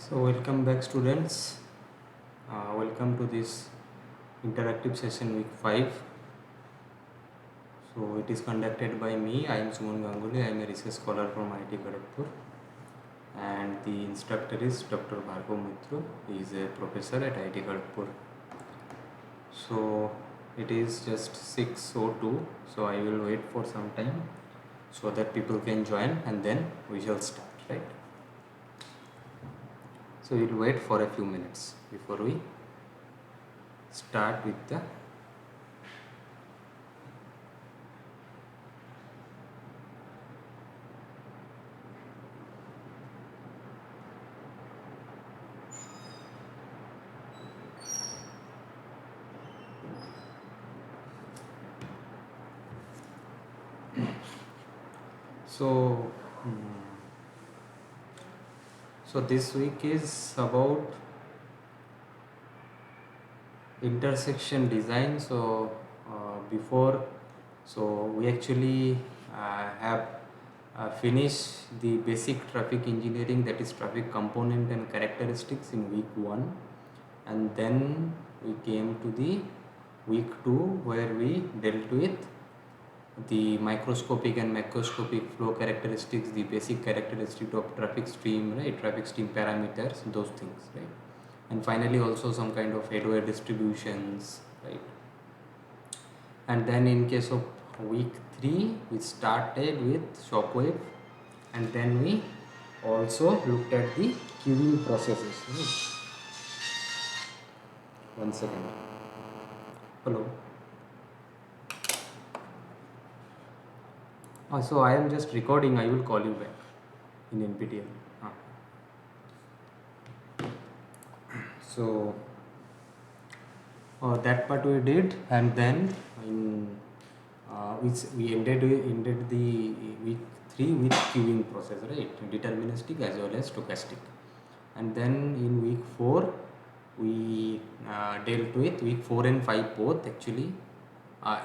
So welcome back students, welcome to this interactive session week 5. So it is conducted by me. I am Suman Ganguly. I am a research scholar from IIT Kharagpur, and the instructor is Dr. Bhargav Mitra. He is a professor at IIT Kharagpur. So it is just 6:02, so I will wait for some time so that people can join and then we shall start, right? So we will wait for a few minutes before we start with the so so this week is about intersection design. So before, so we actually have finished the basic traffic engineering, that is traffic component and characteristics, in week 1, and then we came to the week 2 where we dealt with the microscopic and macroscopic flow characteristics, the basic characteristic of traffic stream, right? Traffic stream parameters, those things, right? And finally also some kind of headway distributions, right? And then in case of week 3, we started with shockwave, and then we also looked at the queuing processes. One second. Hello. So I am just recording. I will call you back in NPTEL. So that part we did, and then in we ended the week 3 with queuing process, right? Deterministic as well as stochastic. And then in week 4 we dealt with week 4 and 5 both actually.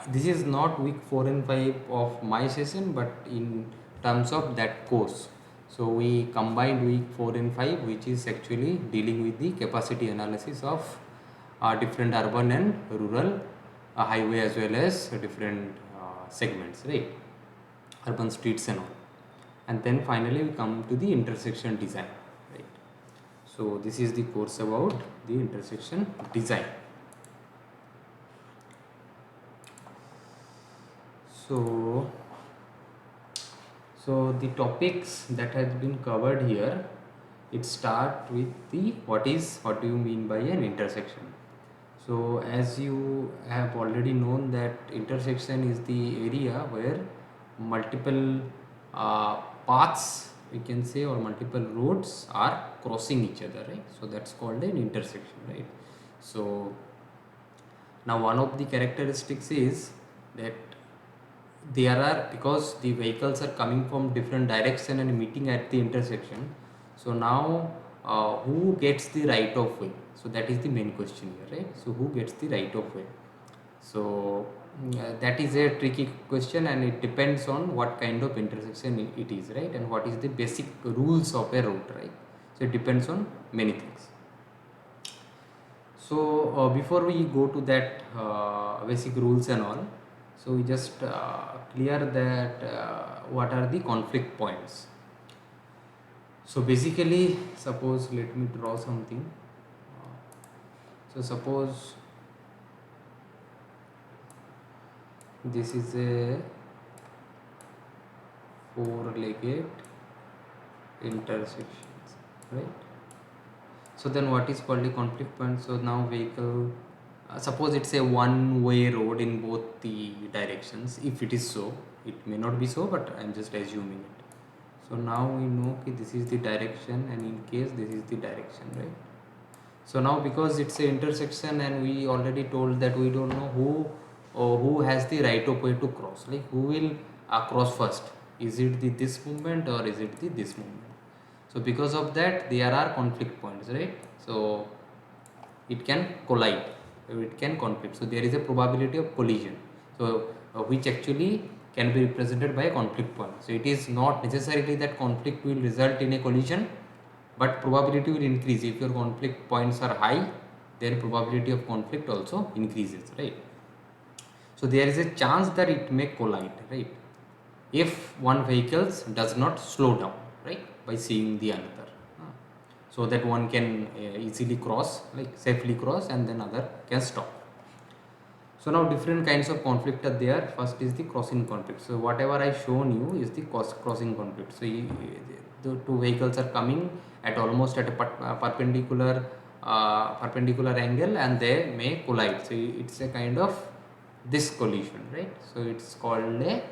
This is not week 4 and 5 of my session, but in terms of that course. So we combined week 4 and 5, which is actually dealing with the capacity analysis of different urban and rural highway as well as different segments, right? Urban streets and all. And then finally we come to the intersection design, right? So this is the course about the intersection design. So the topics that has been covered here, it start with the what do you mean by an intersection. So as you have already known that intersection is the area where multiple paths, we can say, or multiple roads are crossing each other, right? So that's called an intersection, right? So now one of the characteristics is that there are, because the vehicles are coming from different direction and meeting at the intersection, so now who gets the right of way? So that is the main question here, right? So who gets the right of way? So that is a tricky question, and it depends on what kind of intersection it is, right? And what is the basic rules of a road, right? So it depends on many things. So before we go to that basic rules and all, so we just clear that what are the conflict points. So basically, suppose, let me draw something. So suppose this is a 4-legged intersections, right? So then what is called a conflict point? So now vehicle, suppose it's a one-way road in both the directions. If it is so, it may not be so, but I'm just assuming it. So now we know that this is the direction, and in case this is the direction, right? So now because it's an intersection, and we already told that we don't know who has the right of way to cross, like who will cross first. Is it this movement or is it this movement? So because of that, there are conflict points, right? So it can collide, it can conflict. So there is a probability of collision, so which actually can be represented by a conflict point. So it is not necessarily that conflict will result in a collision, but probability will increase. If your conflict points are high, then probability of conflict also increases, right? So there is a chance that it may collide, right? If one vehicle does not slow down, right, by seeing the another, so that one can easily cross, like safely cross, and then other can stop. So now different kinds of conflict are there. First is the crossing conflict. So whatever I shown you is the crossing conflict. So the two vehicles are coming at almost at a perpendicular angle, and they may collide. So it's a kind of this collision, right? So it's called a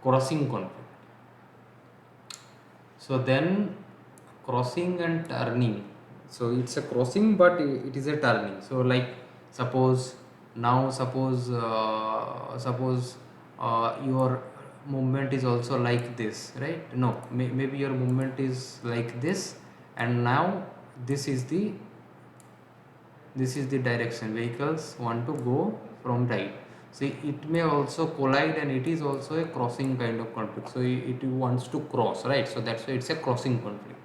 crossing conflict. So then crossing and turning. So it's a crossing, but it is a turning. So like suppose now suppose your movement is also like this, right? No, maybe your movement is like this, and now this is the direction vehicles want to go from right. See, it may also collide, and it is also a crossing kind of conflict. So it wants to cross, right? So that's why it's a crossing conflict,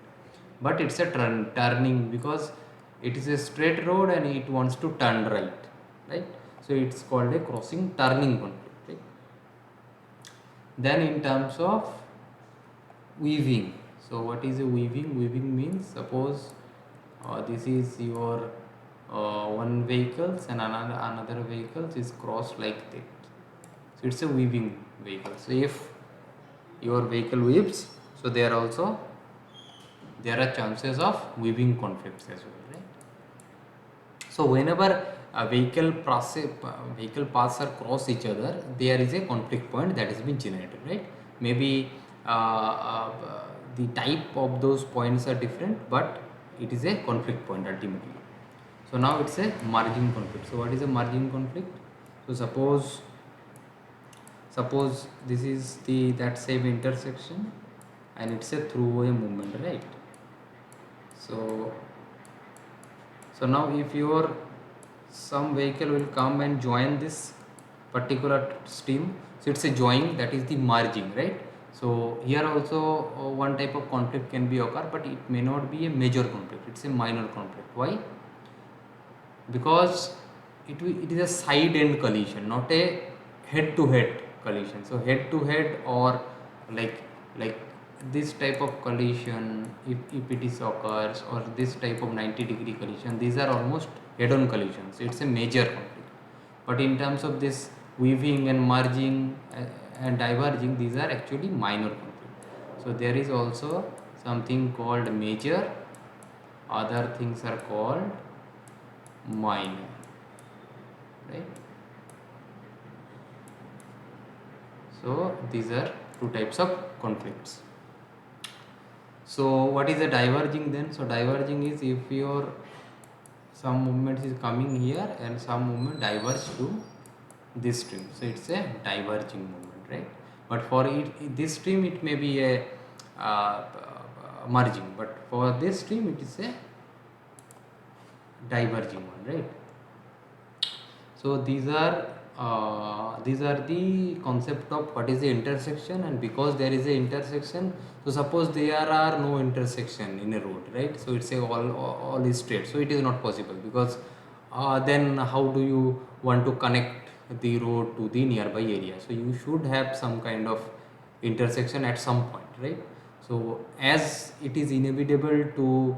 but it's a turning, because it is a straight road and it wants to turn right? So it's called a crossing turning conflict, right? Then in terms of weaving, so what is a weaving? Weaving means, suppose this is your one vehicles and another vehicles is crossed like that. So it's a weaving vehicle. So if your vehicle weaves, so there are chances of weaving conflicts as well, right? So whenever a vehicle paths are cross each other, there is a conflict point that has been generated, right? Maybe the type of those points are different, but it is a conflict point ultimately. So now it's a margin conflict. So what is a margin conflict? So suppose this is that same intersection, and it's a throughway movement, right? So now if your some vehicle will come and join this particular stream, so it's a join, that is the margin, right? So here also one type of conflict can be occur, but it may not be a major conflict, it's a minor conflict. Why? Because it is a side end collision, not a head to head collision. So head to head, or like this type of collision, if it is occurs, or this type of 90-degree collision, these are almost head on collisions, it's a major conflict. But in terms of this weaving and merging and diverging, these are actually minor conflict. So there is also something called major, other things are called minor, right? So these are two types of conflicts. So what is a diverging then? So diverging is if your some movement is coming here and some movement diverge to this stream, so it's a diverging movement, right? But for this stream it may be a merging, but for this stream it is a diverging one, right? So these are the concept of what is the intersection, and because there is a intersection, so suppose there are no intersection in a road, right? So it's a all is straight, so it is not possible, because then how do you want to connect the road to the nearby area? So you should have some kind of intersection at some point, right? So as it is inevitable to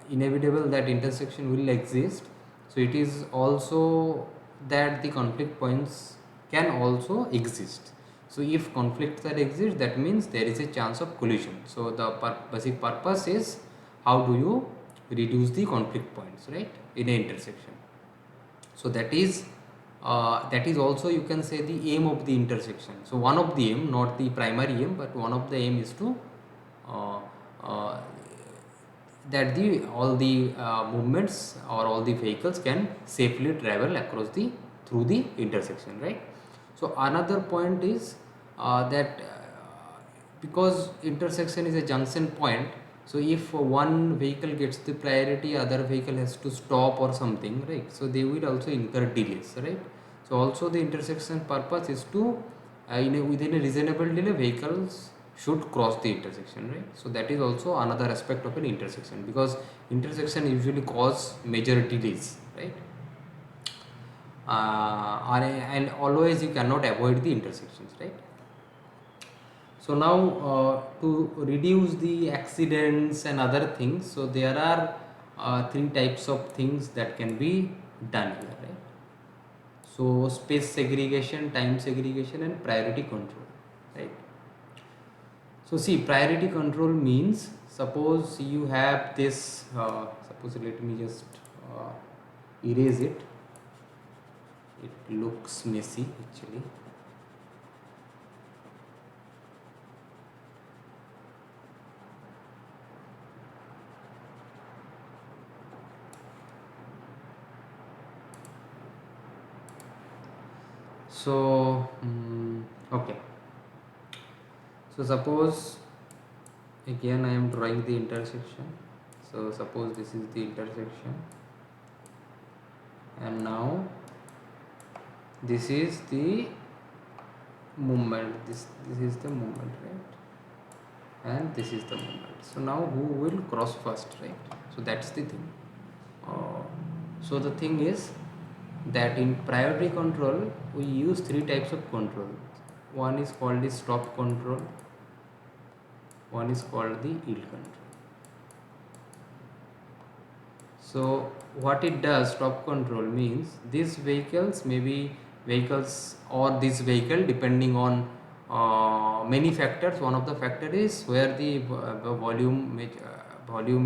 inevitable that intersection will exist, so it is also that the conflict points can also exist. So if conflicts that exist, that means there is a chance of collision. So the basic purpose is how do you reduce the conflict points, right, in an intersection. So that is also, you can say, the aim of the intersection. So one of the aim, not the primary aim, but one of the aim is to uh, uh, that all the movements or all the vehicles can safely travel across through the intersection, right? So another point is that because intersection is a junction point, so if one vehicle gets the priority, other vehicle has to stop or something, right? So they will also incur delays, right? So also the intersection purpose is to within a reasonable delay, vehicles should cross the intersection, right? So that is also another aspect of an intersection, because intersection usually cause major delays, right? And always you cannot avoid the intersections, right? So now to reduce the accidents and other things, so there are three types of things that can be done here, right? So space segregation, time segregation, and priority control, right? So see, priority control means, suppose you have this, suppose, let me just erase it. It looks messy actually. So okay. So suppose again I am drawing the intersection. So suppose this is the intersection, and now this is the movement. This is the movement, right? And this is the movement. So now who will cross first, right? So that's the thing. Uh, so the thing is that in priority control we use three types of control. One is called the stop control, one is called the yield control. So what it does, stop control means these vehicles, maybe vehicles or this vehicle, depending on many factors. One of the factor is where the volume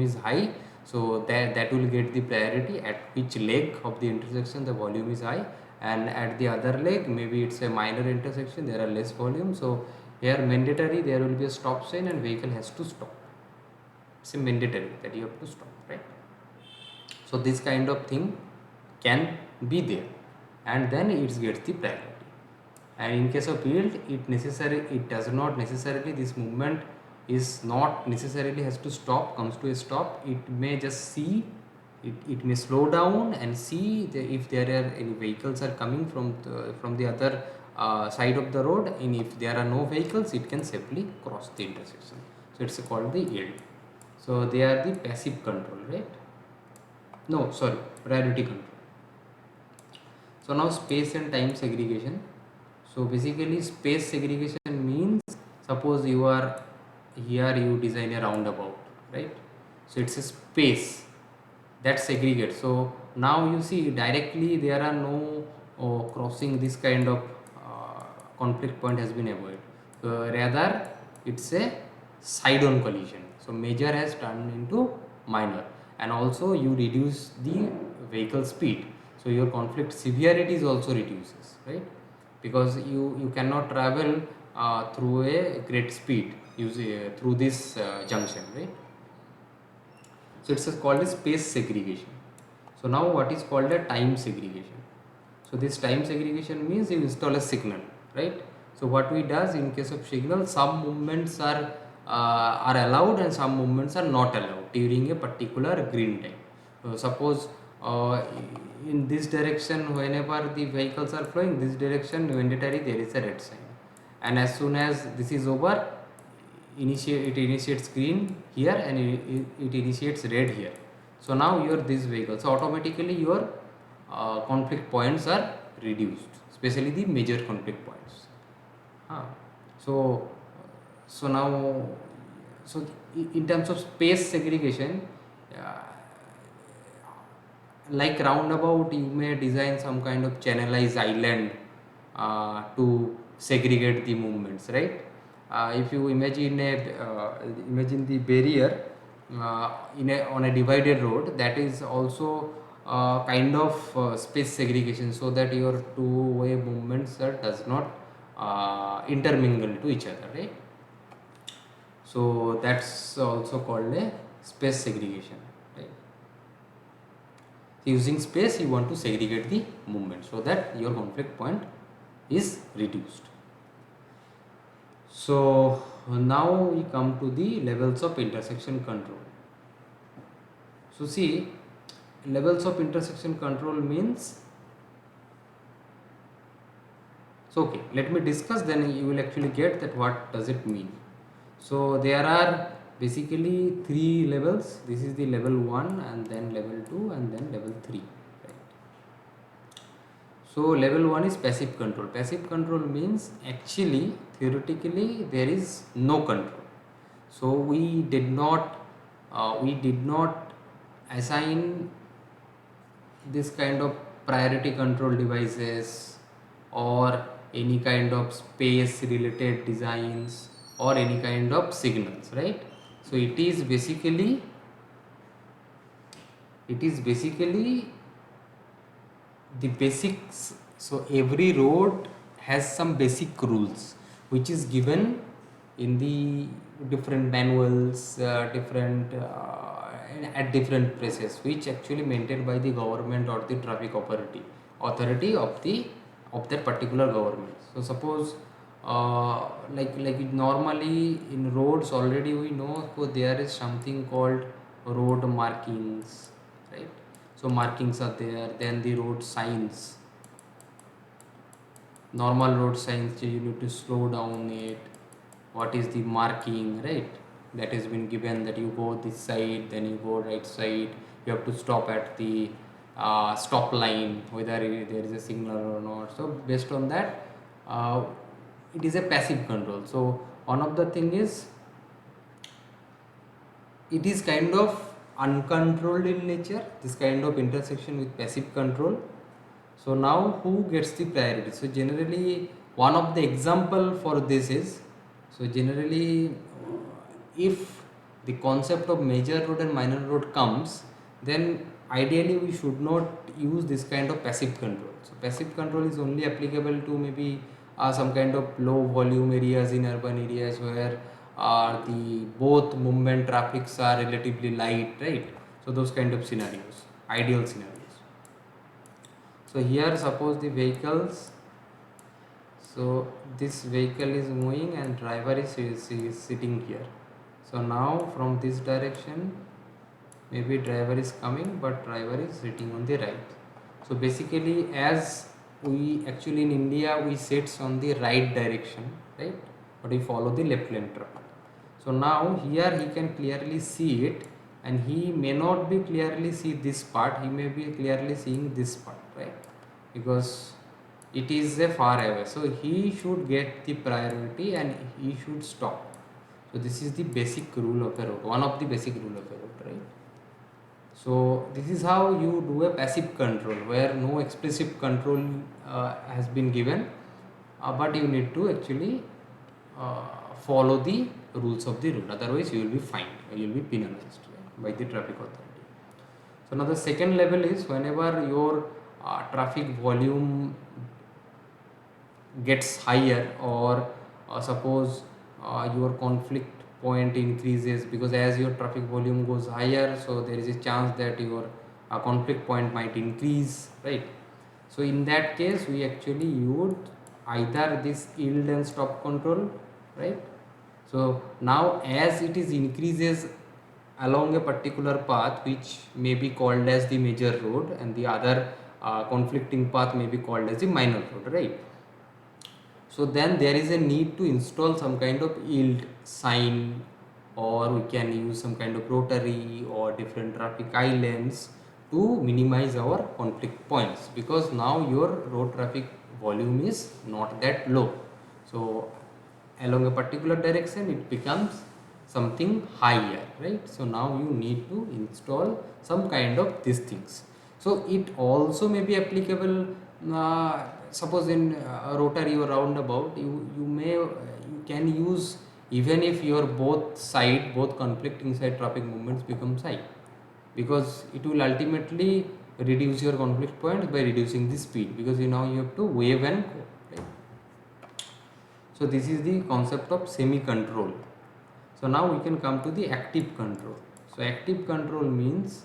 is high, so that will get the priority at which leg of the intersection the volume is high, and at the other leg maybe it's a minor intersection, there are less volume. So here mandatory there will be a stop sign and vehicle has to stop. It's a mandatory that you have to stop, right? So this kind of thing can be there, and then it gets the priority. And in case of yield, it does not necessarily, this movement is not necessarily has to stop, comes to a stop. It may just see, it may slow down and see if there are any vehicles are coming from the other side of the road, and if there are no vehicles, it can safely cross the intersection. So it's called the yield. So they are the passive control, right? No, sorry, priority control. So now space and time segregation. So basically space segregation means, suppose you are here, you design a roundabout, right? So it's a space that segregates. So now you see directly there are no crossing, this kind of conflict point has been avoided. So rather it's a side on collision. So major has turned into minor, and also you reduce the vehicle speed. So your conflict severity is also reduces, right? Because you cannot travel through a great speed through this junction, right? So it's called a space segregation. So now what is called a time segregation? So this time segregation means you install a signal, right? So what we does in case of signal, some movements are allowed and some movements are not allowed during a particular green time. So suppose in this direction, whenever the vehicles are flowing this direction, mandatory there is a red sign, and as soon as this is over, it initiates green here, and it initiates red here. So now your this vehicle, so automatically your conflict points are reduced, especially the major conflict points. So now, so in terms of space segregation, uh, like roundabout, you may design some kind of channelized island to segregate the movements, right? If you imagine the barrier on a divided road, that is also kind of space segregation, so that your two-way movements does not intermingle to each other, right? So that's also called a space segregation, right? Using space, you want to segregate the movement so that your conflict point is reduced. So now we come to the levels of intersection control. So see, levels of intersection control means, so okay, let me discuss, then you will actually get that what does it mean. So there are basically three levels. This is the level 1, and then level 2, and then level 3, right? So level 1 is passive control. Passive control means actually theoretically there is no control. So we did not assign this kind of priority control devices or any kind of space related designs or any kind of signals, right? So it is basically the basics. So every road has some basic rules which is given in the different manuals, different at different places, which actually maintained by the government or the traffic authority of that particular government. So suppose like normally in roads already we know, so there is something called road markings, right? So markings are there, then the road signs, normal road signs, so you need to slow down it. What is the marking, right? That has been given, that you go this side, then you go right side, you have to stop at the stop line, whether there is a signal or not. So based on that, uh, it is a passive control. So one of the thing is, it is kind of uncontrolled in nature, this kind of intersection with passive control. So now who gets the priority? So generally one of the example for this is, so generally if the concept of major road and minor road comes, then ideally we should not use this kind of passive control. So passive control is only applicable to maybe some kind of low volume areas in urban areas where the both movement traffics are relatively light, right? So those kind of scenarios, ideal scenarios. So here suppose the vehicles, so this vehicle is moving and driver is sitting here. So now from this direction maybe driver is coming, but driver is sitting on the right. So basically, as we actually in India we sits on the right direction, right? But we follow the left lane traffic. So now here he can clearly see it, and he may not be clearly see this part, he may be clearly seeing this part, right? Because it is a far away, so he should get the priority and he should stop. So this is the basic rule of a road, one of the basic rule of a road, right? So this is how you do a passive control, where no explicit control has been given, but you need to actually uh, follow the rules of the road, otherwise you will be fined, you will be penalized, right, by the traffic authority. So now the second level is whenever your traffic volume gets higher, or suppose your conflict point increases, because as your traffic volume goes higher, so there is a chance that your conflict point might increase, right? So in that case we actually use either this yield and stop control, right? So now as it is increases along a particular path which may be called as the major road, and the other conflicting path may be called as the minor road, right? So then there is a need to install some kind of yield sign, or we can use some kind of rotary or different traffic islands to minimize our conflict points, because now your road traffic volume is not that low. So along a particular direction it becomes something higher, right? So now you need to install some kind of these things. So it also may be applicable, suppose in a rotary or roundabout, you can use, even if your both conflicting side traffic movements becomes high, because it will ultimately reduce your conflict points by reducing the speed, because you now you have to wave and go, right? So this is the concept of semi control. So now we can come to the active control. So active control means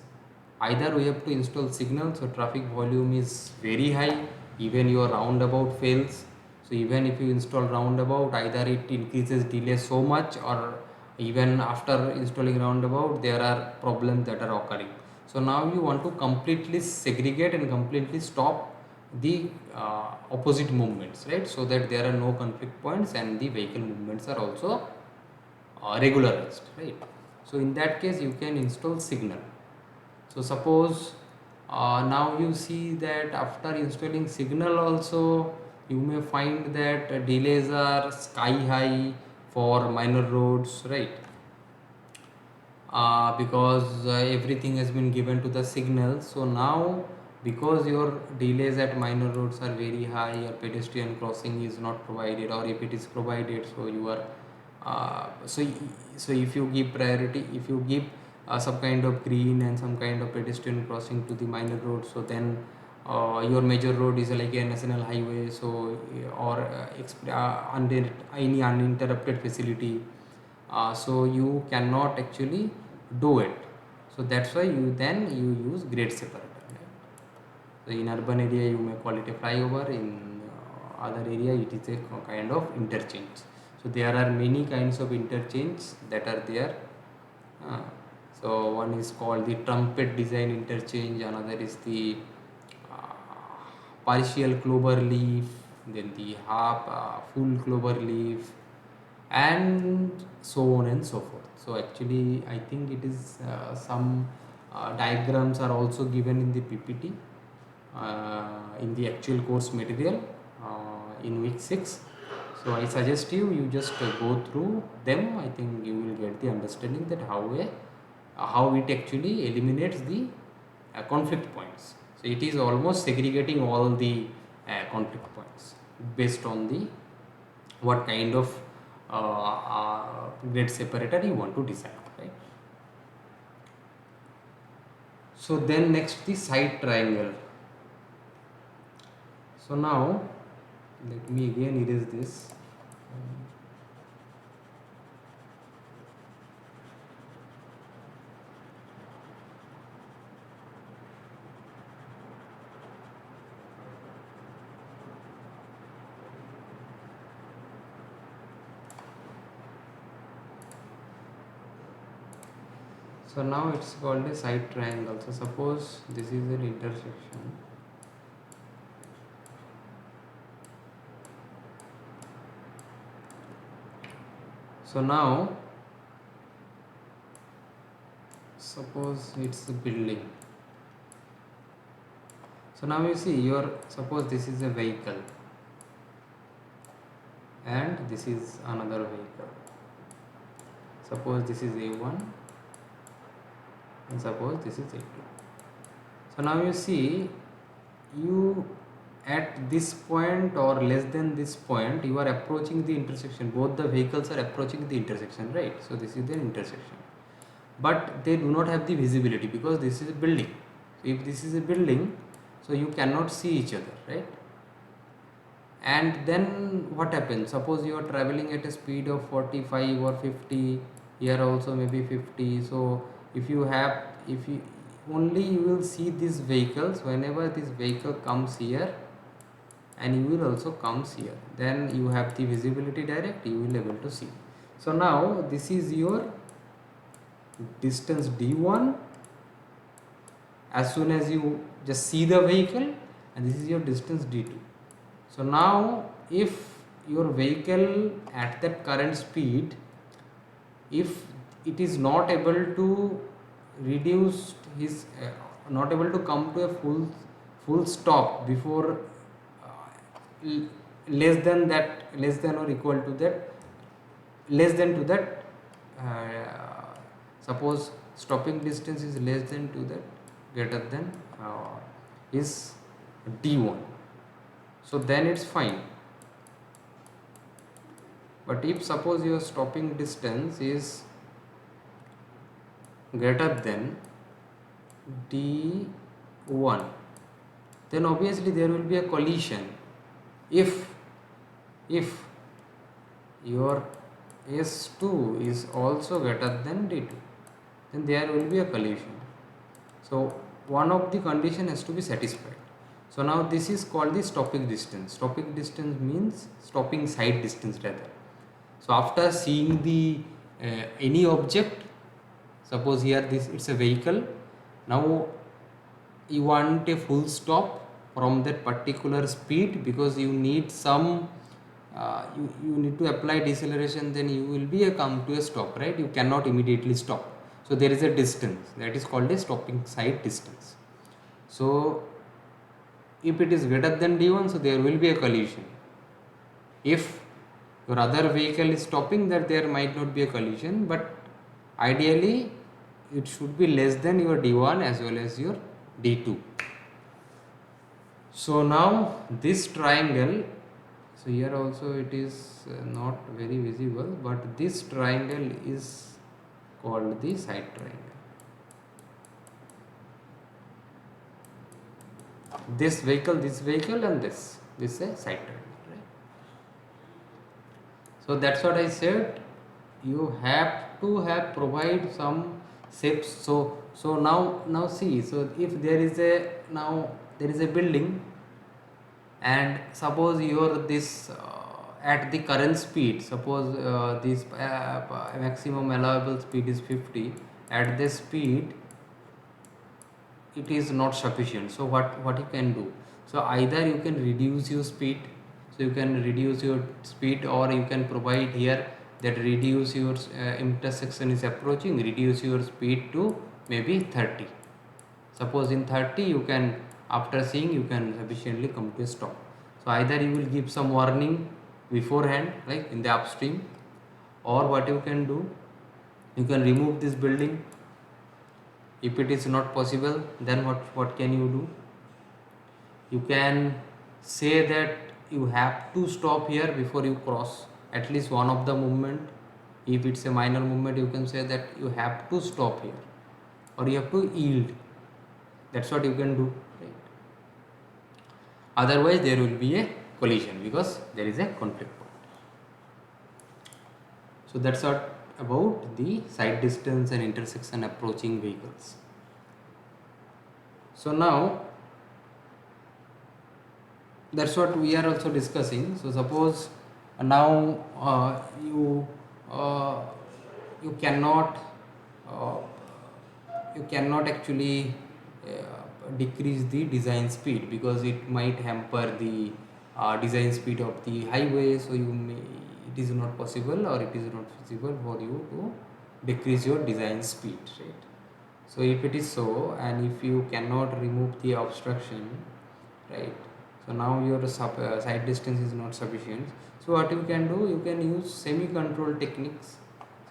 either we have to install signals, so traffic volume is very high, even your roundabout fails. So even if you install roundabout, either it increases delay so much, or even after installing roundabout there are problems that are occurring. So now you want to completely segregate and completely stop the opposite movements, right? So that there are no conflict points and the vehicle movements are also regularized, right? So in that case you can install signal. So suppose now you see that after installing signal also you may find that delays are sky high for minor roads, right? Because everything has been given to the signal. So now because your delays at minor roads are very high, your pedestrian crossing is not provided, or if it is provided, so you are so if you give priority, if you give some kind of green and some kind of pedestrian crossing to the minor road, so then your major road is like a national highway, so or any uninterrupted facility, so you cannot actually do it. So that's why you use grade separator, right? So in urban area you may call it a flyover, in other area it is a kind of interchange. So there are many kinds of interchange that are there. uh, so one is called the trumpet design interchange, another is the uh, partial clover leaf, then the half full clover leaf, and so on and so forth. So actually I think it is some diagrams are also given in the PPT, in the actual course material in week 6. So I suggest you just go through them. I think you will get the understanding that how it actually eliminates the conflict points. So it is almost segregating all the conflict points based on the what kind of grade separator you want to design, right? So then next the side triangle. So now let me again erase this. So now it's called a side triangle. So suppose this is an intersection. So now suppose it's a building. So now you see suppose this is a vehicle and this is another vehicle. Suppose this is A1 and suppose this is A2. So now you see, you at this point or less than this point you are approaching the intersection, both the vehicles are approaching the intersection, right? So this is the intersection, but they do not have the visibility because this is a building. So if this is a building, so you cannot see each other, right? And then what happens, suppose you are traveling at a speed of 45 or 50, here also maybe 50. So if you only you will see these vehicles whenever this vehicle comes here and you will also comes here, then you have the visibility direct, you will able to see. So now this is your distance d1 as soon as you just see the vehicle, and this is your distance d2. So now if your vehicle at that current speed, if it is not able to reduce his not able to come to a full stop before less than or equal to that, less than to that, suppose stopping distance is less than to that, greater than is d1, so then it's fine. But if suppose your stopping distance is greater than d1, then obviously there will be a collision. If your S2 is also greater than D2, then there will be a collision. So one of the condition has to be satisfied. So now this is called the stopping distance. Stopping distance means stopping side distance rather. So after seeing the any object, suppose here it's a vehicle, now you want a full stop from that particular speed because you need some you need to apply deceleration, then you will be a come to a stop, right? You cannot immediately stop. So there is a distance that is called a stopping side distance. So if it is greater than d1, so there will be a collision. If your other vehicle is stopping, that there might not be a collision, but ideally it should be less than your d1 as well as your d2. So now this triangle, so here also it is not very visible, but this triangle is called the side triangle. This vehicle and this is a side triangle, right? So that's what I said, you have to have provide some shapes. So now see, so if there is a building, and suppose your this at the current speed, suppose this maximum allowable speed is 50, at this speed it is not sufficient. So what you can do, so either you can reduce your speed, so you can reduce your speed, or you can provide here that reduce your intersection is approaching, reduce your speed to maybe 30. Suppose in 30 you can, after seeing, you can sufficiently come to a stop. So either you will give some warning beforehand, like in the upstream, or what you can do, you can remove this building. If it is not possible, then what can you do? You can say that you have to stop here before you cross at least one of the movement. If it's a minor movement, you can say that you have to stop here, or you have to yield. That's what you can do, right? Otherwise there will be a collision because there is a conflict point. So that's what about the side distance and intersection approaching vehicles. So now that's what we are also discussing. So suppose now uh, you cannot uh, you cannot actually decrease the design speed, because it might hamper the design speed of the highway. So it is not possible, or it is not feasible for you to decrease your design speed, right? So if it is so, and if you cannot remove the obstruction, right, so now your side distance is not sufficient. So what you can do, you can use semi-control techniques.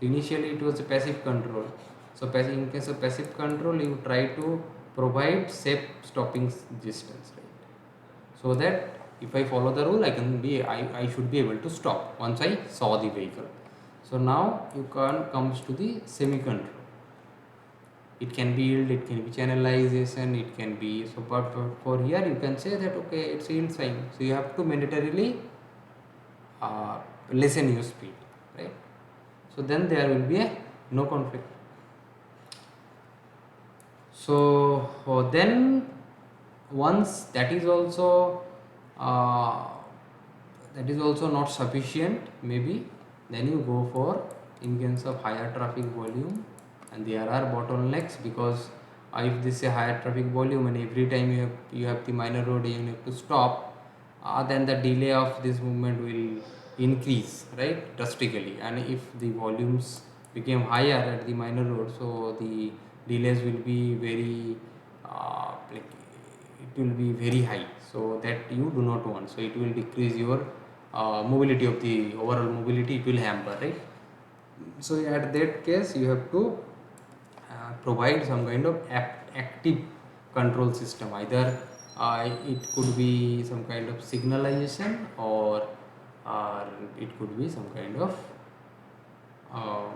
So initially it was a passive control. So in case of passive control, you try to provide safe stopping distance, right? So that if I follow the rule, I should be able to stop once I saw the vehicle. So now you comes to the semi control. It can be yield, it can be channelization, it can be, so but for here you can say that okay, it's yield sign. So you have to mandatorily lessen your speed, right? So then there will be a no conflict. So then once that is also not sufficient, maybe then you go for, in case of higher traffic volume and there are bottlenecks, because if this is a higher traffic volume and every time you have the minor road and you have to stop, then the delay of this movement will increase, right, drastically. And if the volumes became higher at the minor road, so the delays will be very like it will be very high, so that you do not want. So it will decrease your mobility of the overall mobility, it will hamper, right? So at that case you have to provide some kind of active control system. Either it could be some kind of signalization, or it could be some kind of uh,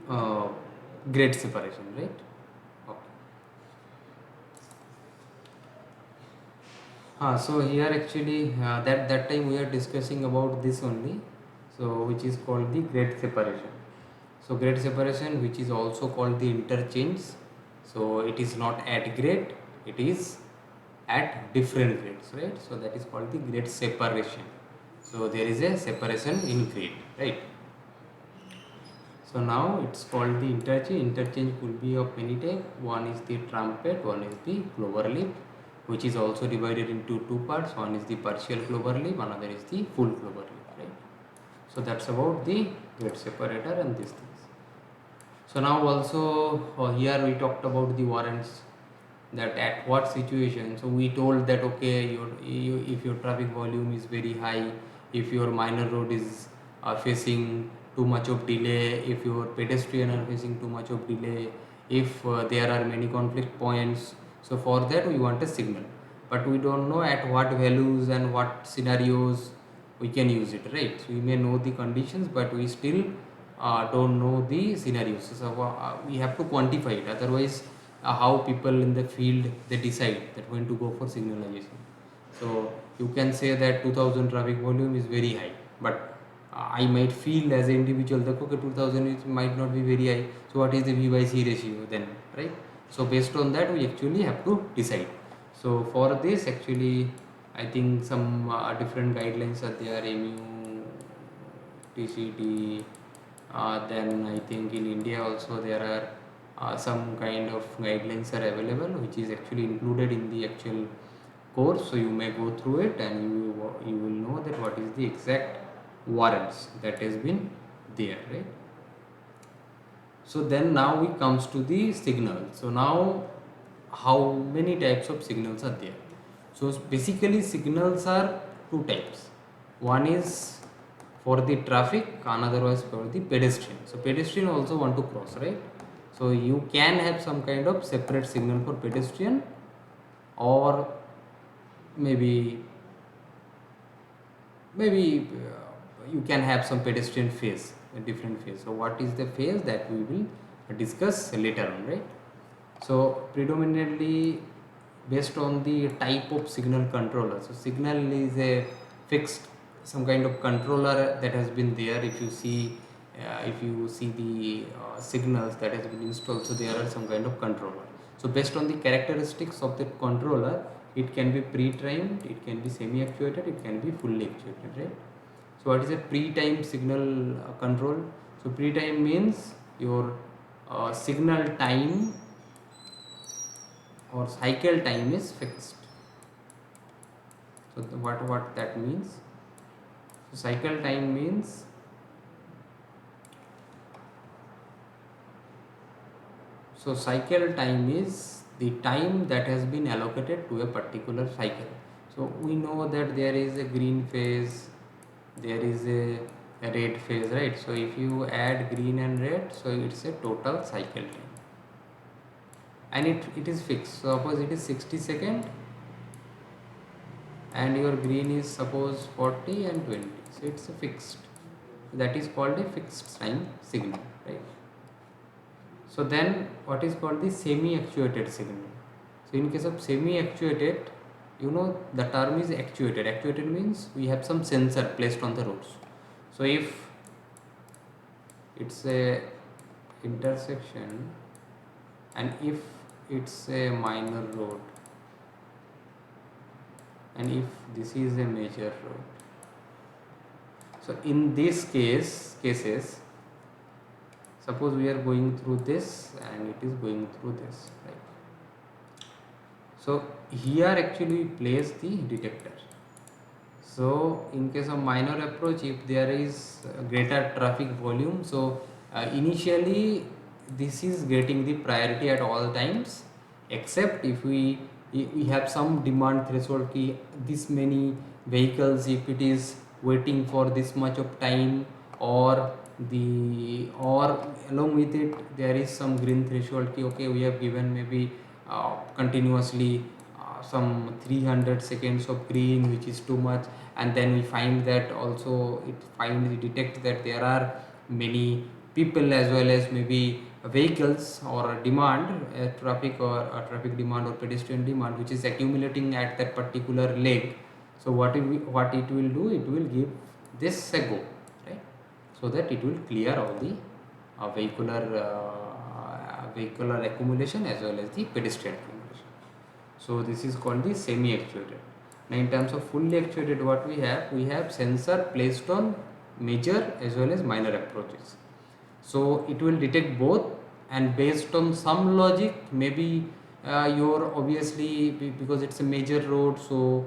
uh, grade separation, right? Okay. So here actually that time we are discussing about this only, so which is called the grade separation. So grade separation, which is also called the interchange, so it is not at grade, it is at different grades, right? So that is called the grade separation. So there is a separation in grade, right? So now it's called the interchange. Interchange could be of many type. One is the trumpet, one is the clover leaf, which is also divided into two parts. One is the partial clover leaf, another is the full clover leaf, right? So that's about the gate separator and these things. So now also here we talked about the warrants, that at what situation. So we told that okay, if your traffic volume is very high, if your minor road is facing too much of delay, if your pedestrian are facing too much of delay, if there are many conflict points, so for that we want a signal, but we don't know at what values and what scenarios we can use it, right? So we may know the conditions, but we still don't know the scenarios. So we have to quantify it, otherwise how people in the field they decide that when to go for signalization. So you can say that 2000 traffic volume is very high, but I might feel as an individual that okay, 2000 is might not be very high, so what is the V by C ratio then, right? So based on that we actually have to decide. So for this actually I think some different guidelines are there, MU, TCT, then I think in India also there are some kind of guidelines are available, which is actually included in the actual course. So you may go through it and you will know that what is the exact warrants that has been there, right? So then now we comes to the signal. So now how many types of signals are there? So basically signals are two types. One is for the traffic, another was for the pedestrian. So pedestrian also want to cross, right? So you can have some kind of separate signal for pedestrian, or maybe you can have some pedestrian phase, a different phase. So what is the phase that we will discuss later on, right? So predominantly based on the type of signal controller. So signal is a fixed some kind of controller that has been there. If you see the signals that has been installed, so there are some kind of controller. So based on the characteristics of the controller, it can be pre-timed, it can be semi-actuated, it can be fully actuated, right? So what is a pre-time signal control? So pre-time means your signal time or cycle time is fixed. So what that means? So cycle time means cycle time is the time that has been allocated to a particular cycle. So we know that there is a green phase, there is a red phase, right? So if you add green and red, so it's a total cycle time, and it is fixed. So suppose it is 60 second and your green is suppose 40 and 20, so it's a fixed. That is called a fixed time signal, right? So then what is called the semi-actuated signal. So in case of semi-actuated, you know the term is actuated. Actuated means we have some sensor placed on the roads. So if it's a intersection and if it's a minor road and if this is a major road, so in this cases, suppose we are going through this and it is going through this, right? So here actually we place the detector. So in case of minor approach, if there is greater traffic volume, so initially this is getting the priority at all times, except if we have some demand threshold key, this many vehicles, if it is waiting for this much of time, or along with it there is some green threshold key, okay, we have given maybe continuously some 300 seconds of green, which is too much, and then we find that also it detects that there are many people as well as maybe vehicles or demand, traffic or traffic demand or pedestrian demand, which is accumulating at that particular leg. So what it will do, it will give this a go, right? So that it will clear all the vehicular accumulation as well as the pedestrian accumulation. So this is called the semi-actuated. Now in terms of fully actuated, what we have sensor placed on major as well as minor approaches. So it will detect both, and based on some logic, maybe you're obviously because it's a major road, so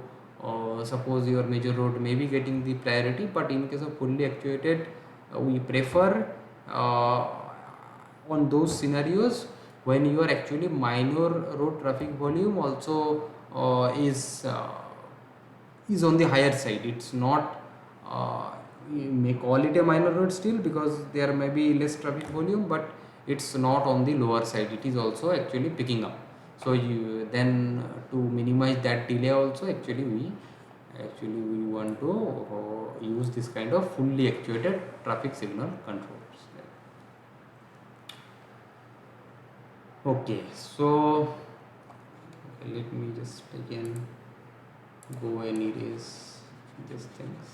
suppose your major road may be getting the priority, but in case of fully actuated, we prefer uh, on those scenarios when you are actually minor road traffic volume also is on the higher side. It's not, you may call it a minor road still because there may be less traffic volume, but it's not on the lower side, it is also actually picking up. So you then, to minimize that delay also, actually we want to use this kind of fully actuated traffic signal controls. Okay, so let me just again go and erase these things.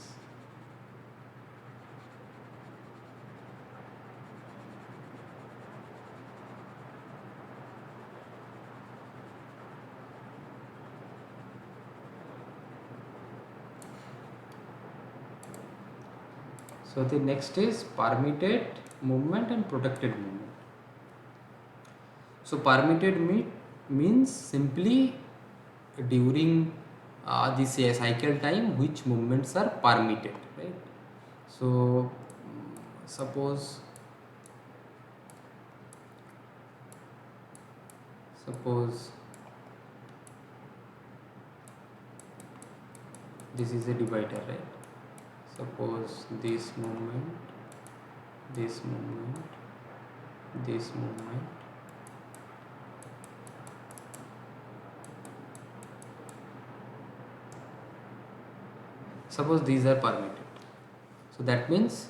So the next is permitted movement and protected movement. So permitted means simply during this cycle time which movements are permitted, right? So suppose this is a divider, right? Suppose this movement, this movement, this movement. Suppose these are permitted. So that means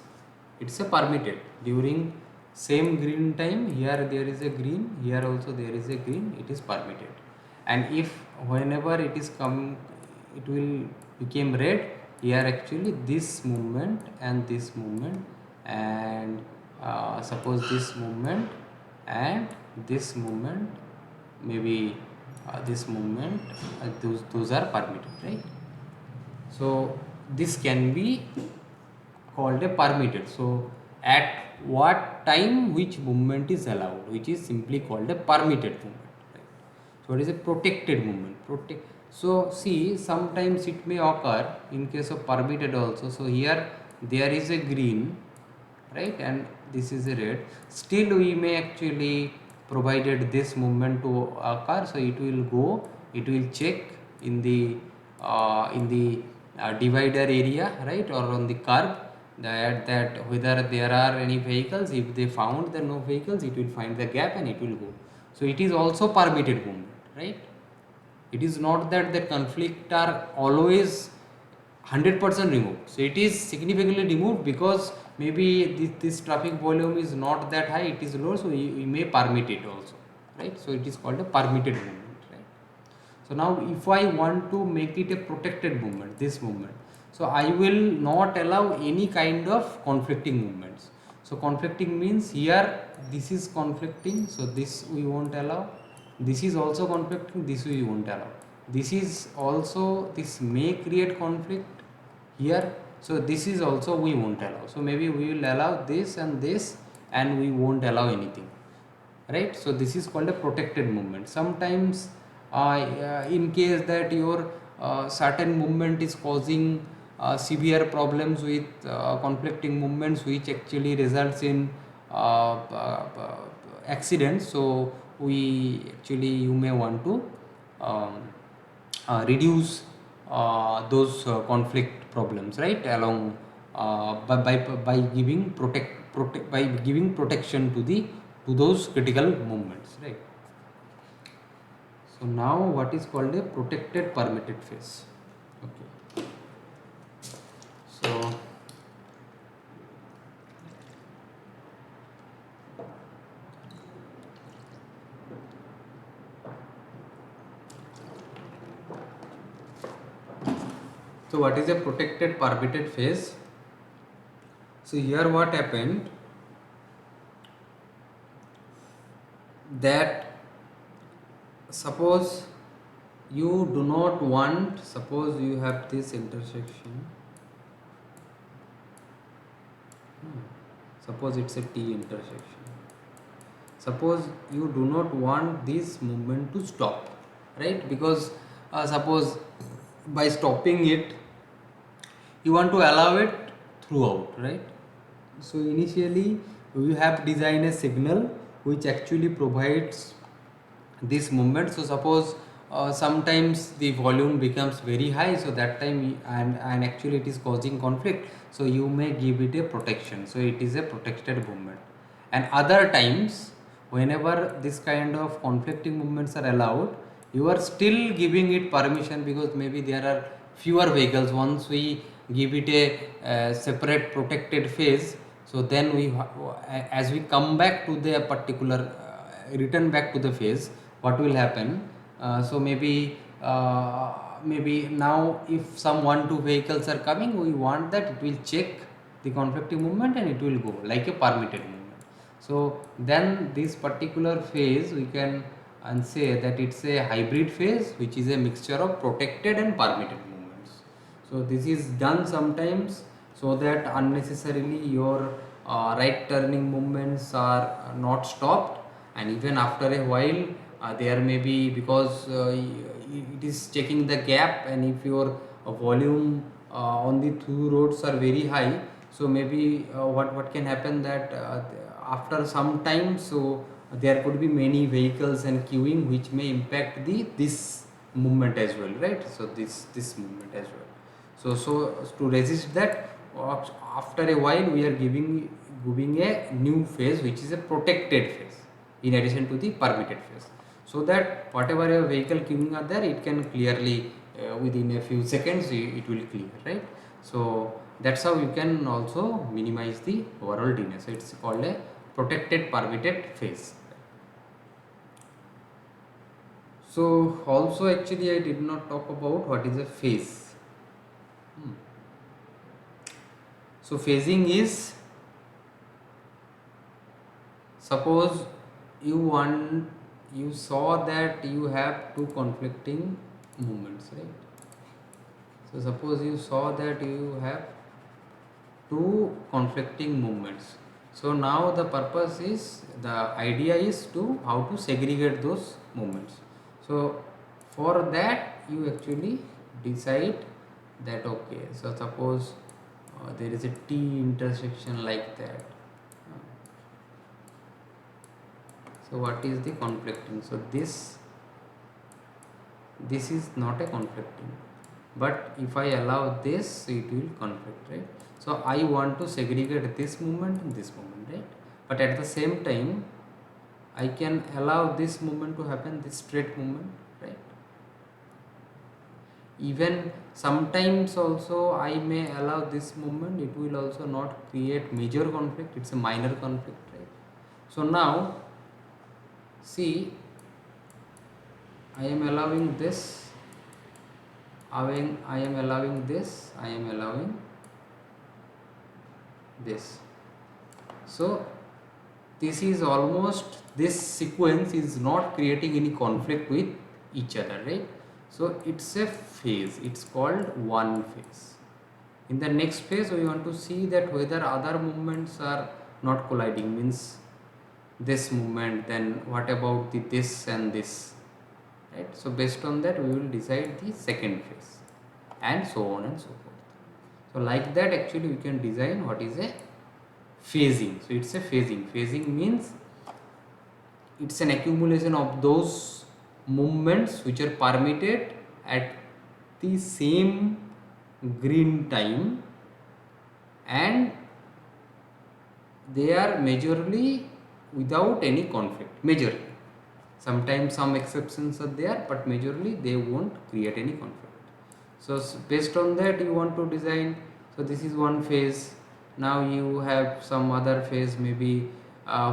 it's a permitted during same green time. Here there is a green, here also there is a green, it is permitted. And if whenever it is come, it will become red, here actually this movement and this movement, and suppose this movement and this movement, maybe this movement, those are permitted, right? So this can be called a permitted. So at what time which movement is allowed, which is simply called a permitted movement, right? So it is a protected movement. So see, sometimes it may occur in case of permitted also. So here there is a green, right, and this is a red. Still we may actually provided this movement to occur, so it will go, it will check in the divider area, right, or on the curb, that whether there are any vehicles. If they found there are no vehicles, it will find the gap and it will go. So it is also permitted movement, right? It is not that the conflict are always 100% removed. So it is significantly removed because maybe this traffic volume is not that high, it is low, so you may permit it also, right? So it is called a permitted movement, right? So now if I want to make it a protected movement, this movement, so I will not allow any kind of conflicting movements. So conflicting means here this is conflicting, so this we won't allow. This is also conflicting, this we won't allow. This is also, this may create conflict here, so this is also we won't allow. So maybe we will allow this and we won't allow anything, right? So this is called a protected movement. Sometimes in case that your certain movement is causing severe problems with conflicting movements which actually results in accidents, so we actually, you may want to um, reduce those conflict problems, right, along by giving by giving protection to the to those critical movements, right? So now what is called a protected permitted phase. Okay, so what is a protected permitted phase? So here what happened, that suppose you do not want, suppose you have this intersection, suppose it's a T intersection. Suppose you do not want this movement to stop, right? Because suppose by stopping it, you want to allow it throughout, right? So initially we have designed a signal which actually provides this movement. So suppose sometimes the volume becomes very high, so that time and actually it is causing conflict, so you may give it a protection, so it is a protected movement. And other times, whenever this kind of conflicting movements are allowed, you are still giving it permission, because maybe there are fewer vehicles. Once we give it a separate protected phase, so then as we come back to the particular return back to the phase, what will happen? So maybe now if some 1 2 vehicles are coming, we want that it will check the conflicting movement and it will go like a permitted movement. So then this particular phase we can and say that it's a hybrid phase, which is a mixture of protected and permitted movements. So this is done sometimes so that unnecessarily your right turning movements are not stopped, and even after a while there may be, because it is checking the gap, and if your volume on the two roads are very high, so maybe what can happen that after some time, so there could be many vehicles and queuing, which may impact the this movement as well, right? So this movement as well. So to resist that, after a while we are giving a new phase, which is a protected phase in addition to the permitted phase, so that whatever a vehicle queuing are there, it can clearly within a few seconds it will clear, right? So that's how you can also minimize the overall delay. So it's called a protected permitted phase. So also actually I did not talk about what is a phase. So phasing is, suppose you saw that you have two conflicting movements, right? So suppose you saw that you have two conflicting movements. So now the purpose is, the idea is to how to segregate those movements. So for that you actually decide that, okay, so suppose there is a T intersection like that. So what is the conflicting? So this is not a conflicting, but if I allow this, it will conflict, right? So I want to segregate this movement and this movement, right? But at the same time I can allow this movement to happen, this straight movement, right? Even sometimes also I may allow this movement, it will also not create major conflict, it's a minor conflict, right? So now see, I am allowing this, I am allowing this, I am allowing this. So this is almost, this sequence is not creating any conflict with each other, right? So it's a phase, it's called one phase. In the next phase we want to see that whether other movements are not colliding, means this movement, then what about the this and this, right? So based on that we will decide the second phase, and so on and so forth. So like that actually we can design what is a phasing. So it's a phasing means it's an accumulation of those movements which are permitted at the same green time, and they are majorly without any conflict, majorly. Sometimes some exceptions are there, but majorly they won't create any conflict. So based on that you want to design. So this is one phase. Now you have some other phase, maybe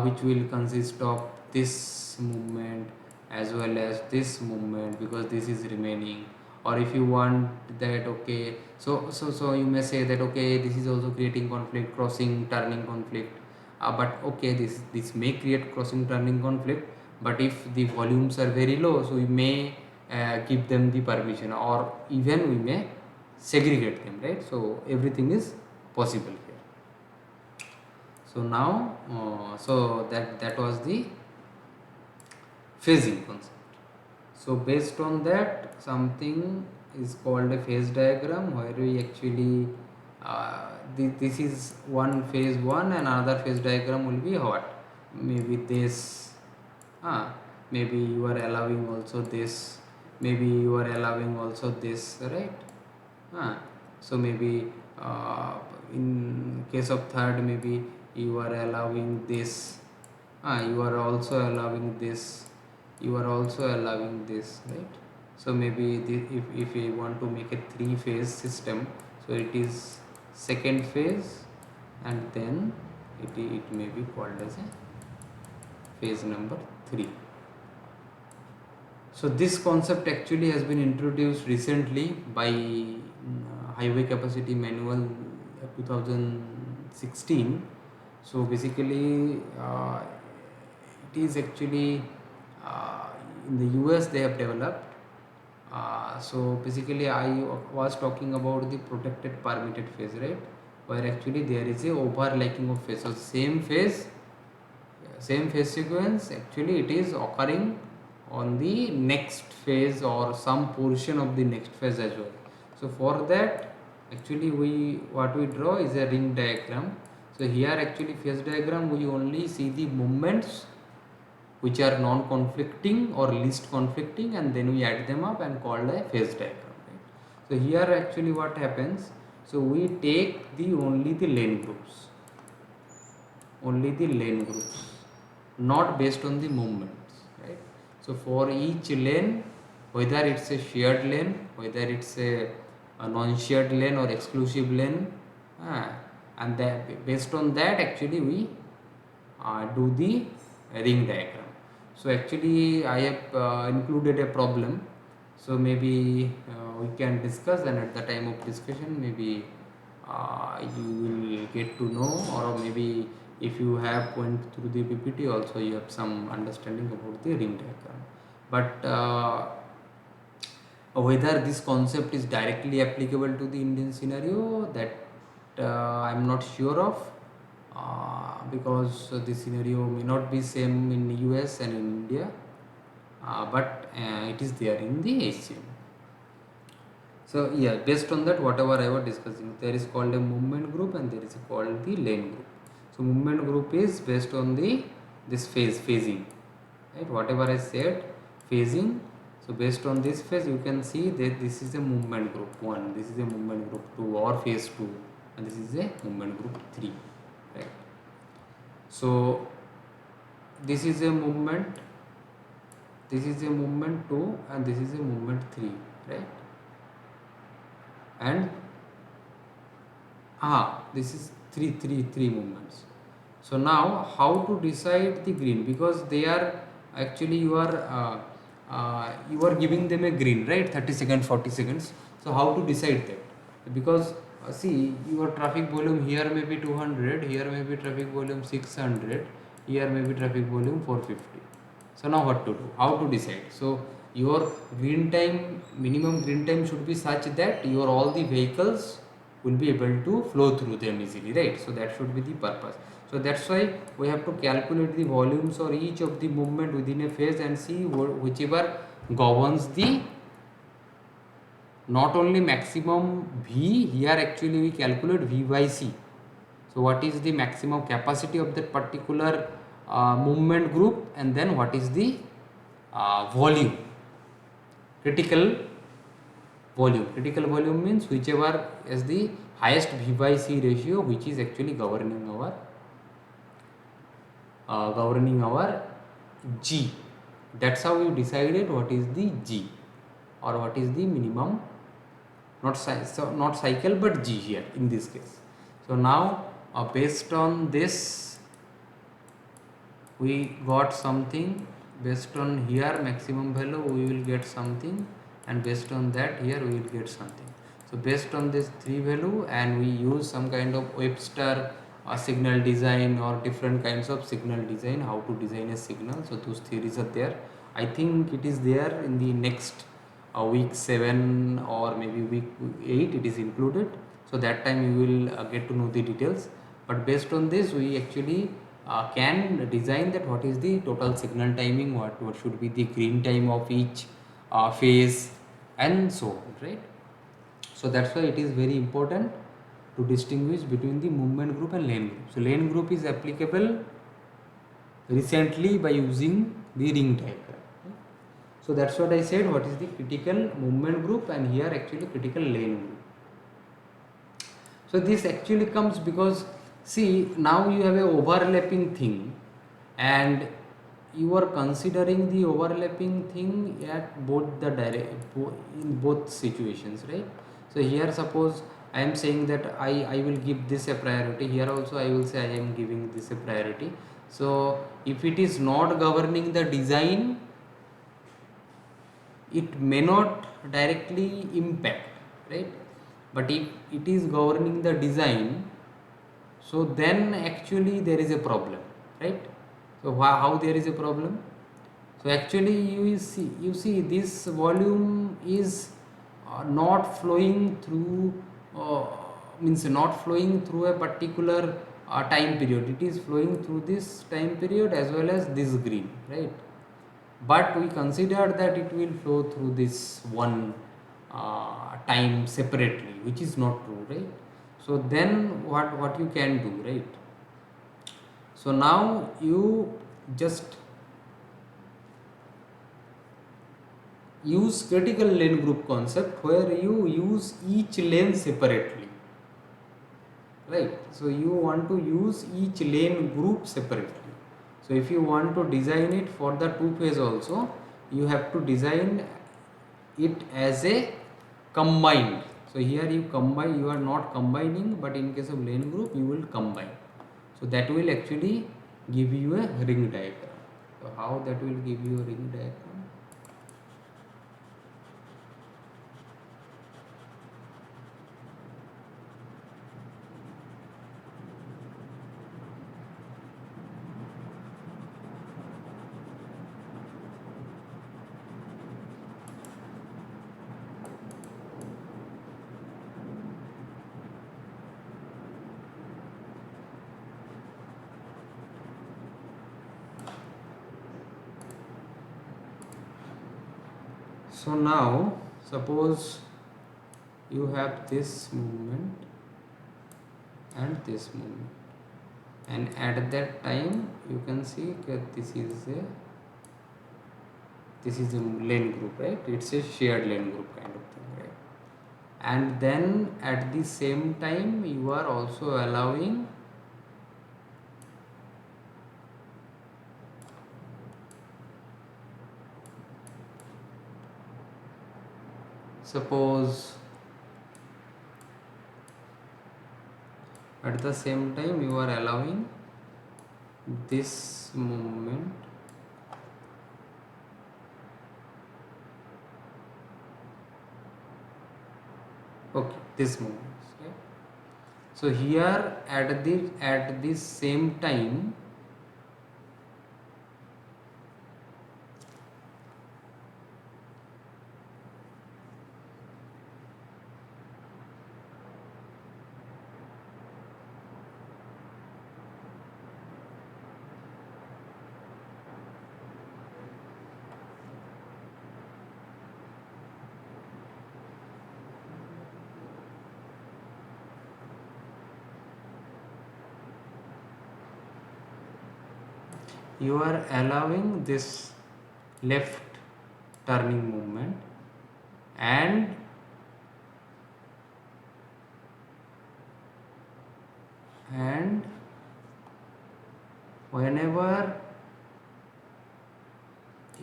which will consist of this movement as well as this movement, because this is remaining. Or if you want that, okay, so you may say that, okay, this is also creating conflict, crossing turning conflict, but okay, this may create crossing turning conflict, but if the volumes are very low, so we may give them the permission, or even we may segregate them, right? So everything is possible here. So now so that was the phasing concept. So based on that, something is called a phase diagram, where we actually this is one phase 1 and another phase diagram will be what, maybe this, maybe you are allowing also this, maybe you are allowing also this, right? So maybe in case of third, maybe you are allowing this, you are also allowing this, you are also allowing this, right? So maybe if we want to make a 3-phase system, so it is second phase, and then it may be called as a phase number 3. So this concept actually has been introduced recently by Highway Capacity Manual 2016. So basically it is actually in the US they have developed. So basically I was talking about the protected permitted phase, right, where actually there is a overlapping of phase. So same phase sequence, actually it is occurring on the next phase or some portion of the next phase as well. So for that, actually what we draw is a ring diagram. So here actually phase diagram, we only see the movements which are non-conflicting or least conflicting, and then we add them up and call a phase diagram, right? So here actually what happens, so we take the only the lane groups, not based on the movements, right? So for each lane, whether it's a shared lane, whether it's a non-shared lane or exclusive lane, and that based on that actually we do the ring diagram. So actually I have included a problem, so maybe we can discuss, and at the time of discussion maybe you will get to know, or maybe if you have went through the PPT also, you have some understanding about the ring diagram. But whether this concept is directly applicable to the Indian scenario, that I am not sure of, because the scenario may not be same in US and in India, but it is there in the ASEAN. So yeah, based on that, whatever I was discussing, there is called a movement group and there is called the lane group. So movement group is based on the this phasing, right? Whatever I said, phasing. So based on this phase, you can see that this is a movement group 1, this is a movement group 2 or phase 2, and this is a movement group 3, right? So this is a movement, this is a movement 2, and this is a movement 3, right? And this is three movements. So now how to decide the green, because they are actually you are giving them a green, right, 30 seconds, 40 seconds. So how to decide that? Because see, your traffic volume here may be 200, here may be traffic volume 600, here may be traffic volume 450. So now what to do, how to decide? So your green time, minimum green time should be such that your all the vehicles will be able to flow through them easily, right? So that should be the purpose. So that's why we have to calculate the volumes or each of the movement within a phase and see whichever governs the not only maximum V, here actually we calculate V by C. So what is the maximum capacity of that particular movement group, and then what is the volume, critical volume. Critical volume means whichever is the highest V by C ratio, which is actually governing our G. That's how we decided what is the G, or what is the minimum, not cycle but G here in this case. So now based on this we got something, based on here maximum value we will get something, and based on that here we will get something. So based on this 3 value, and we use some kind of Webster signal design or different kinds of signal design, how to design a signal. So those theories are there. I think it is there in the next week 7 or maybe week 8 it is included. So that time you will get to know the details. But based on this we actually can design that what is the total signal timing, what should be the green time of each phase, and so on, right? So that's why it is very important to distinguish between the movement group and lane group. So lane group is applicable recently by using the ring diagram. So that's what I said, what is the critical movement group, and here actually critical lane group. So this actually comes because, see, now you have a overlapping thing, and you are considering the overlapping thing at both the in both situations, right? So here suppose I am saying that I will give this a priority, here also I will say I am giving this a priority. So if it is not governing the design, it may not directly impact, right? But if it is governing the design, so then actually there is a problem, right? So how there is a problem? So actually you see this volume is not flowing through, means not flowing through a particular time period. It is flowing through this time period as well as this green, right? But we consider that it will flow through this one time separately, which is not true, right? So then what you can do, right? So now you just use critical lane group concept, where you use each lane separately, right? So you want to use each lane group separately. So if you want to design it for the two phase also, you have to design it as a combined. So here you combine, you are not combining, but in case of lane group you will combine. So that will actually give you a ring diagram. So how that will give you a ring diagram? So now suppose you have this movement and this movement, and at that time you can see that this is a lane group, right? It's a shared lane group kind of thing, right? And then at the same time you are also allowing suppose at the same time you are allowing this movement okay, this movement, right? So here at this same time you are allowing this left turning movement, and whenever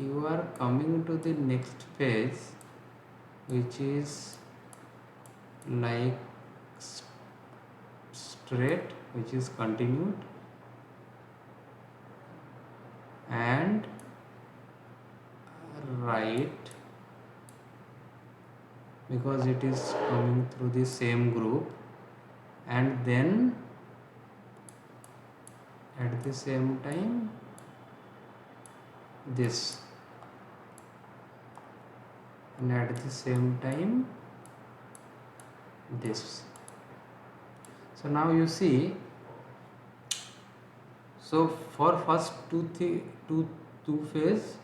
you are coming to the next phase, which is like straight, which is continued, and right, because it is coming through the same group, and then at the same time this, and at the same time this. So now you see, So for first two phase,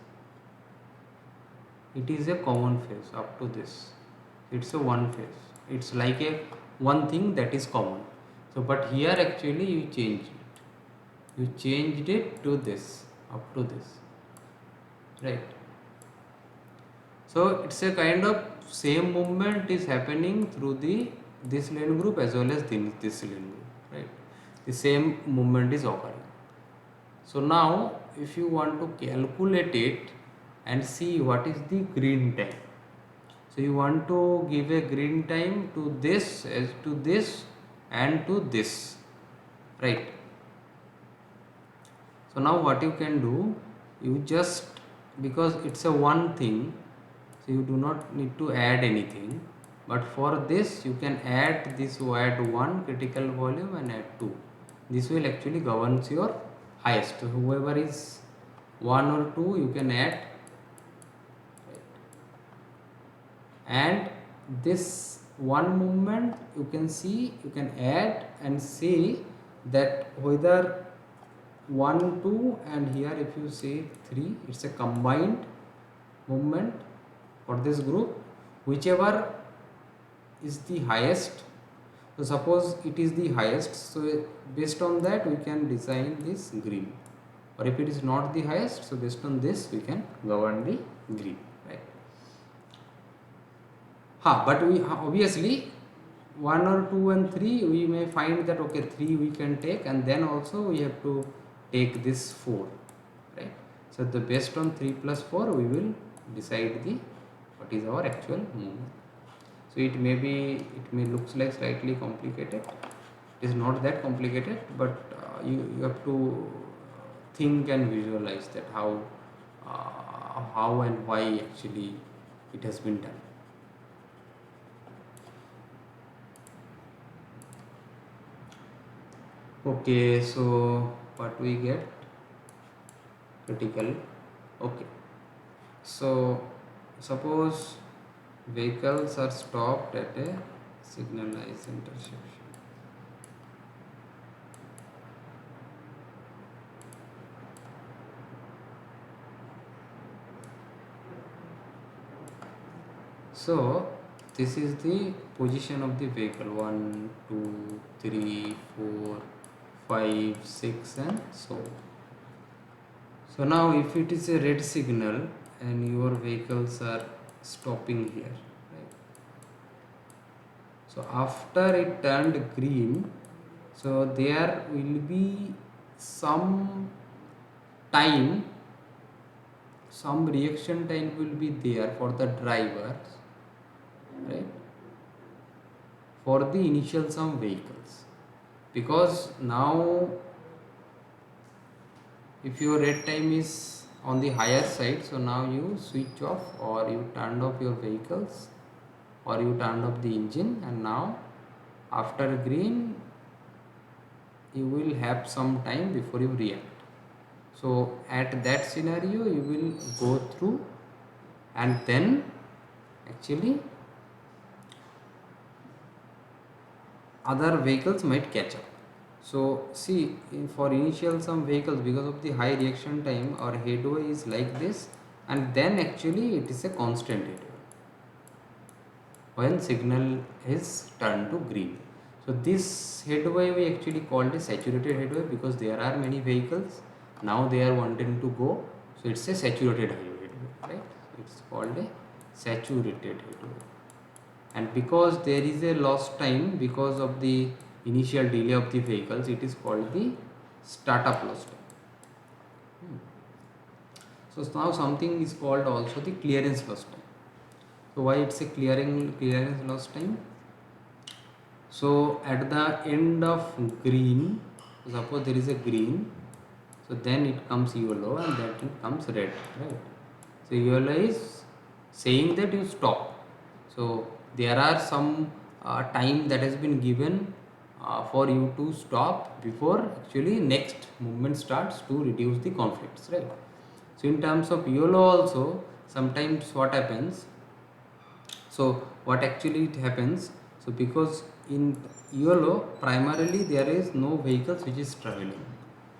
it is a common phase up to this. It's a one phase. It's like a one thing that is common. So but here actually you changed it. You changed it to this, up to this, right? So it's a kind of same movement is happening through the this lane group as well as this lane group, right? The same movement is occurring. So now if you want to calculate it and see what is the green time. So you want to give a green time to this, as to this and to this, right? So now what you can do, you just, because it's a one thing, so you do not need to add anything, but for this you can add this, add one critical volume and add two. This will actually governs your highest. So whoever is 1 or 2 you can add, and this one movement you can see, you can add and see that whether 1 2 and here if you say 3, it's a combined movement for this group, whichever is the highest. So suppose it is the highest, so based on that we can design this green, or if it is not the highest, so based on this we can govern the green, right? But we obviously 1 or 2 and 3 we may find that okay, 3 we can take, and then also we have to take this 4, right? So the based on 3 plus 4 we will decide the what is our actual movement. So it may looks like slightly complicated. It is not that complicated, but you have to think and visualize that how and why actually it has been done. Okay, so what we get? Critical. Okay, so suppose vehicles are stopped at a signalized intersection. So this is the position of the vehicle, 1 2 3 4 5 6 and so on. So now if it is a red signal and your vehicles are stopping here, right? So after it turned green, so there will be some time, some reaction time will be there for the drivers, right, for the initial some vehicles, because now if your red time is on the higher side, so now you switch off or you turned off your vehicles or you turned off the engine, and now after green you will have some time before you react. So at that scenario you will go through, and then actually other vehicles might catch up. So see, for initial some vehicles, because of the high reaction time, our headway is like this, and then actually it is a constant headway when signal is turned to green. So this headway we actually called a saturated headway, because there are many vehicles, now they are wanting to go, so it's a saturated headway, right? It's called a saturated headway. And because there is a lost time because of the initial delay of the vehicles, it is called the startup loss time. So now something is called also the clearance loss time. So why it's a clearance loss time? So at the end of green, suppose there is a green, so then it comes yellow and then it comes red, right? So yellow is saying that you stop. So there are some time that has been given for you to stop before actually next movement starts to reduce the conflicts, right? So in terms of YOLO also, sometimes what happens, so what actually it happens, so because in YOLO primarily there is no vehicles which is traveling,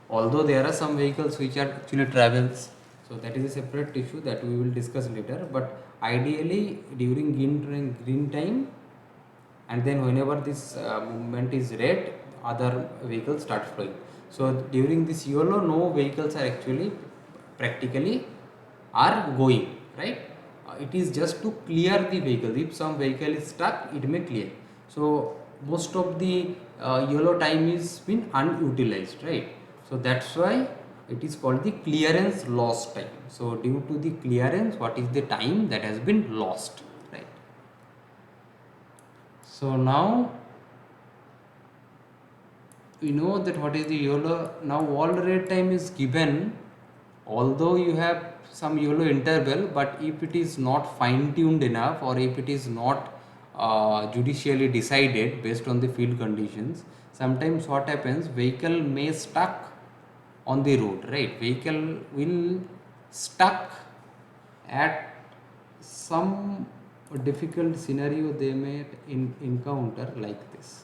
although there are some vehicles which are actually travels, so that is a separate issue that we will discuss later. But ideally during green time, and then whenever this movement is red, other vehicles start flowing. So during this yellow, no vehicles are actually practically are going, right? It is just to clear the vehicle. If some vehicle is stuck, it may clear. So most of the yellow time is been unutilized, right? So that's why it is called the clearance loss time. So due to the clearance, what is the time that has been lost, right? So now we know that what is the yellow. Now all red time is given, although you have some yellow interval, but if it is not fine tuned enough, or if it is not judicially decided based on the field conditions, sometimes what happens, vehicle may stuck on the road, right? Vehicle will stuck at some difficult scenario they may encounter like this.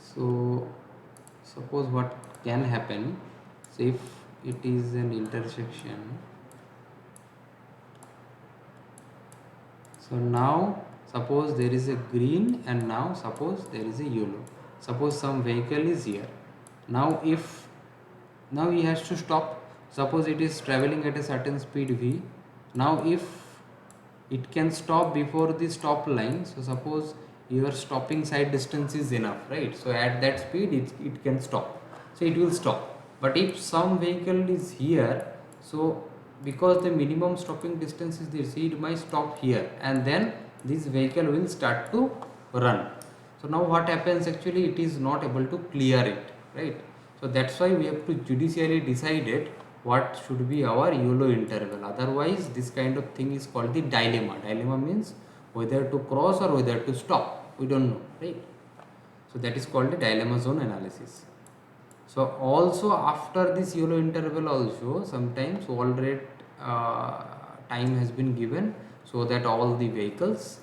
So suppose what can happen, so if it is an intersection, so now suppose there is a green, and now suppose there is a yellow. Suppose some vehicle is here. Now if now he has to stop. Suppose it is traveling at a certain speed v. Now if it can stop before the stop line, so suppose your stopping side distance is enough, right? So at that speed it can stop, so it will stop. But if some vehicle is here, so because the minimum stopping distance is this, it might stop here, and then this vehicle will start to run. So now what happens, actually it is not able to clear it, right? So that's why we have to judicially decide it what should be our YOLO interval. Otherwise this kind of thing is called the dilemma. Dilemma means whether to cross or whether to stop, we don't know, right? So that is called the dilemma zone analysis. So also after this YOLO interval also, sometimes all red time has been given, so that all the vehicles,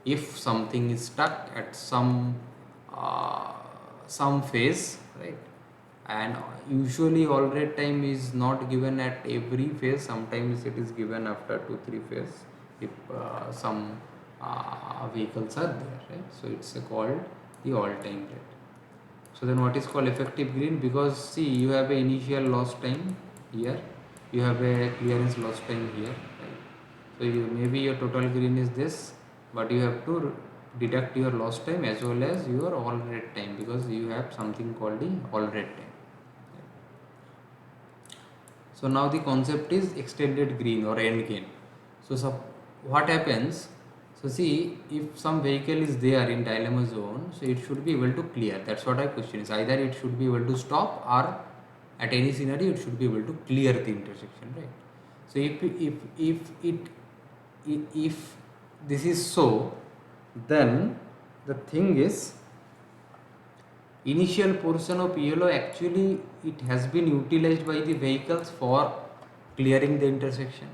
if something is stuck at some phase, right? And usually all red time is not given at every phase, sometimes it is given after 2-3 phase if some vehicles are there, right? So it's called the all time red. So then what is called effective green? Because see, you have a initial loss time here, you have a clearance loss time here, right? So you maybe your total green is this, but you have to deduct your loss time as well as your all red time, because you have something called the all red time. So now the concept is extended green or end gain. So what happens? So see, if some vehicle is there in dilemma zone, so it should be able to clear. That's what I question is. Either it should be able to stop, or at any scenario it should be able to clear the intersection, right? So if this is so, then the thing is, initial portion of yellow actually it has been utilized by the vehicles for clearing the intersection.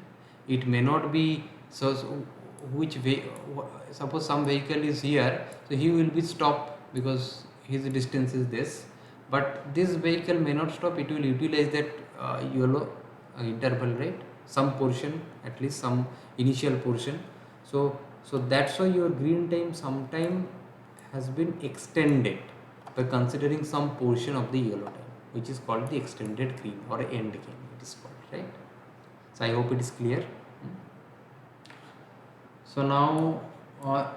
It may not be so which way. Suppose some vehicle is here, so he will be stopped because his distance is this, but this vehicle may not stop, it will utilize that yellow interval, right? Some portion, at least some initial portion. So that's why your green time sometime has been extended by considering some portion of the yellow time, which is called the extended green or end green, it is called, right? So I hope it is clear. So now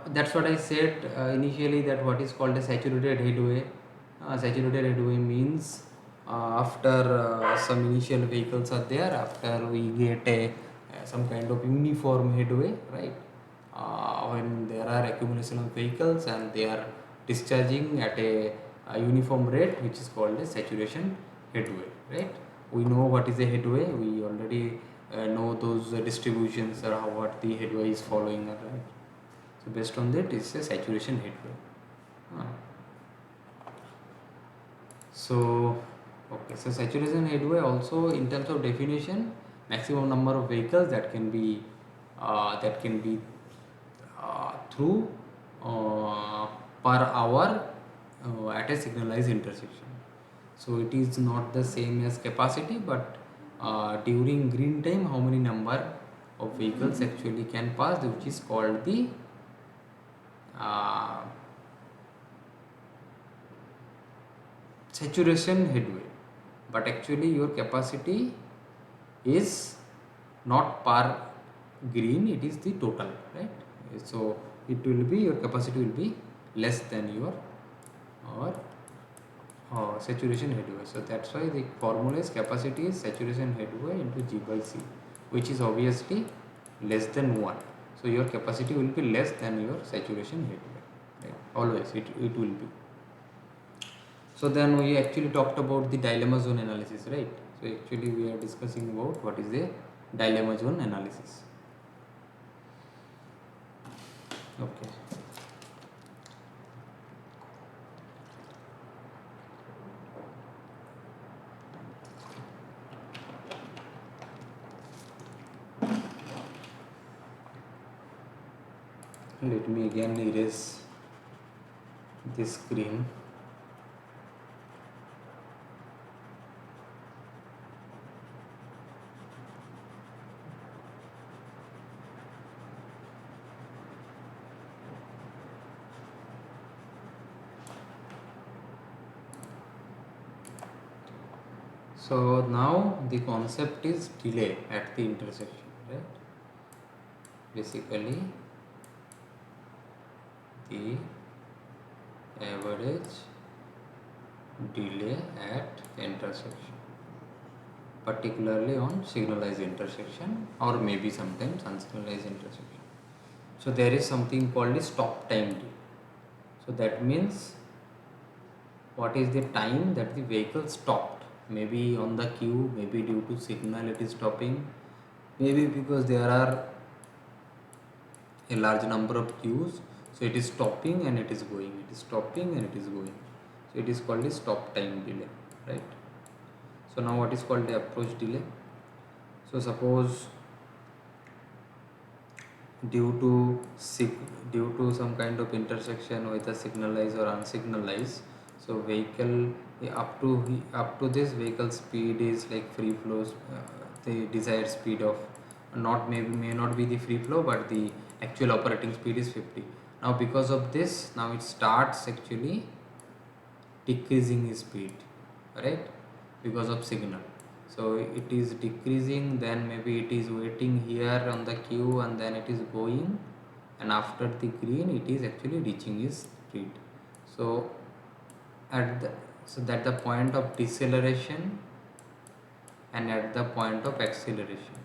that's what I said initially, that what is called a saturated headway. Saturated headway means after some initial vehicles are there, after we get a some kind of uniform headway, right? When there are accumulation of vehicles and they are discharging at a uniform rate, which is called a saturation headway, right? We know what is a headway, we already know those distributions or what the headway is following, right? So based on that, it's a saturation headway. So okay, so saturation headway also in terms of definition, maximum number of vehicles that can be through per hour at a signalized intersection. So it is not the same as capacity, but during green time how many number of vehicles actually can pass, which is called the uh, saturation headway. But actually your capacity is not per green, it is the total, right? So it will be, your capacity will be less than your or saturation headway. So that's why the formula is capacity is saturation headway into G by C, which is obviously less than 1. So your capacity will be less than your saturation headway, right? Always it will be. So then we actually talked about the dilemma zone analysis, right? So actually we are discussing about what is the dilemma zone analysis. Okay. Let me again erase this screen. So now the concept is delay at the intersection, right? Basically the average delay at intersection, particularly on signalized intersection or maybe sometimes unsignalized intersection. So there is something called a stop time delay. So that means what is the time that the vehicle stopped, maybe on the queue, maybe due to signal it is stopping, maybe because there are a large number of queues, so it is stopping and it is going, it is stopping and it is going. So it is called a stop time delay, right? So now what is called the approach delay? So suppose due to due to some kind of intersection with a signalized or unsignalized, so vehicle up to this vehicle speed is like free flows, the desired speed of, not maybe may not be the free flow, but the actual operating speed is 50. Now because of this, now it starts actually decreasing his speed, right? Because of signal, so it is decreasing, then maybe it is waiting here on the queue and then it is going, and after the green it is actually reaching his speed. So at the, so that the point of deceleration and at the point of acceleration.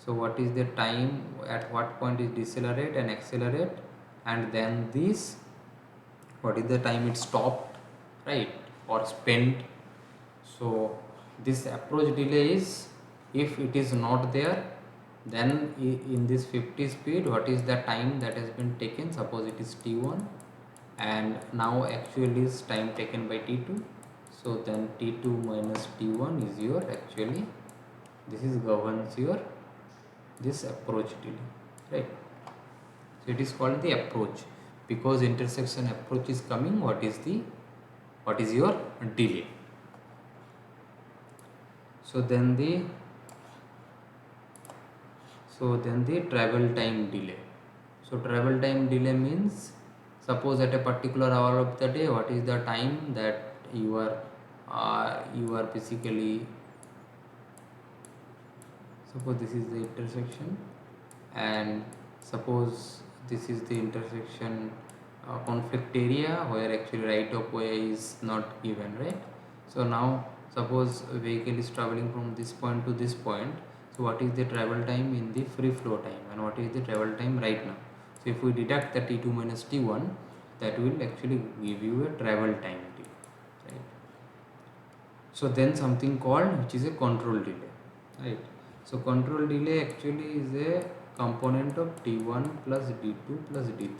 So what is the time, at what point is decelerate and accelerate, and then this, what is the time it stopped, right, or spent. So this approach delay is, if it is not there, then in this 50 speed, what is the time that has been taken? Suppose it is t1 and now actually is time taken by t2. So then t2 minus t1 is your actually, this is governs your this approach delay, right? So it is called the approach, because intersection approach is coming, what is your delay. So then the travel time delay. So travel time delay means, suppose at a particular hour of the day, what is the time that you are basically, suppose this is the intersection and suppose this is the intersection conflict area where actually right of way is not given, right? So now suppose a vehicle is traveling from this point to this point, so what is the travel time in the free flow time and what is the travel time right now? So if we deduct the t2 minus t1, that will actually give you a travel time t, right? So then something called, which is a control delay, right? So control delay actually is a component of t1 plus d2 plus d3.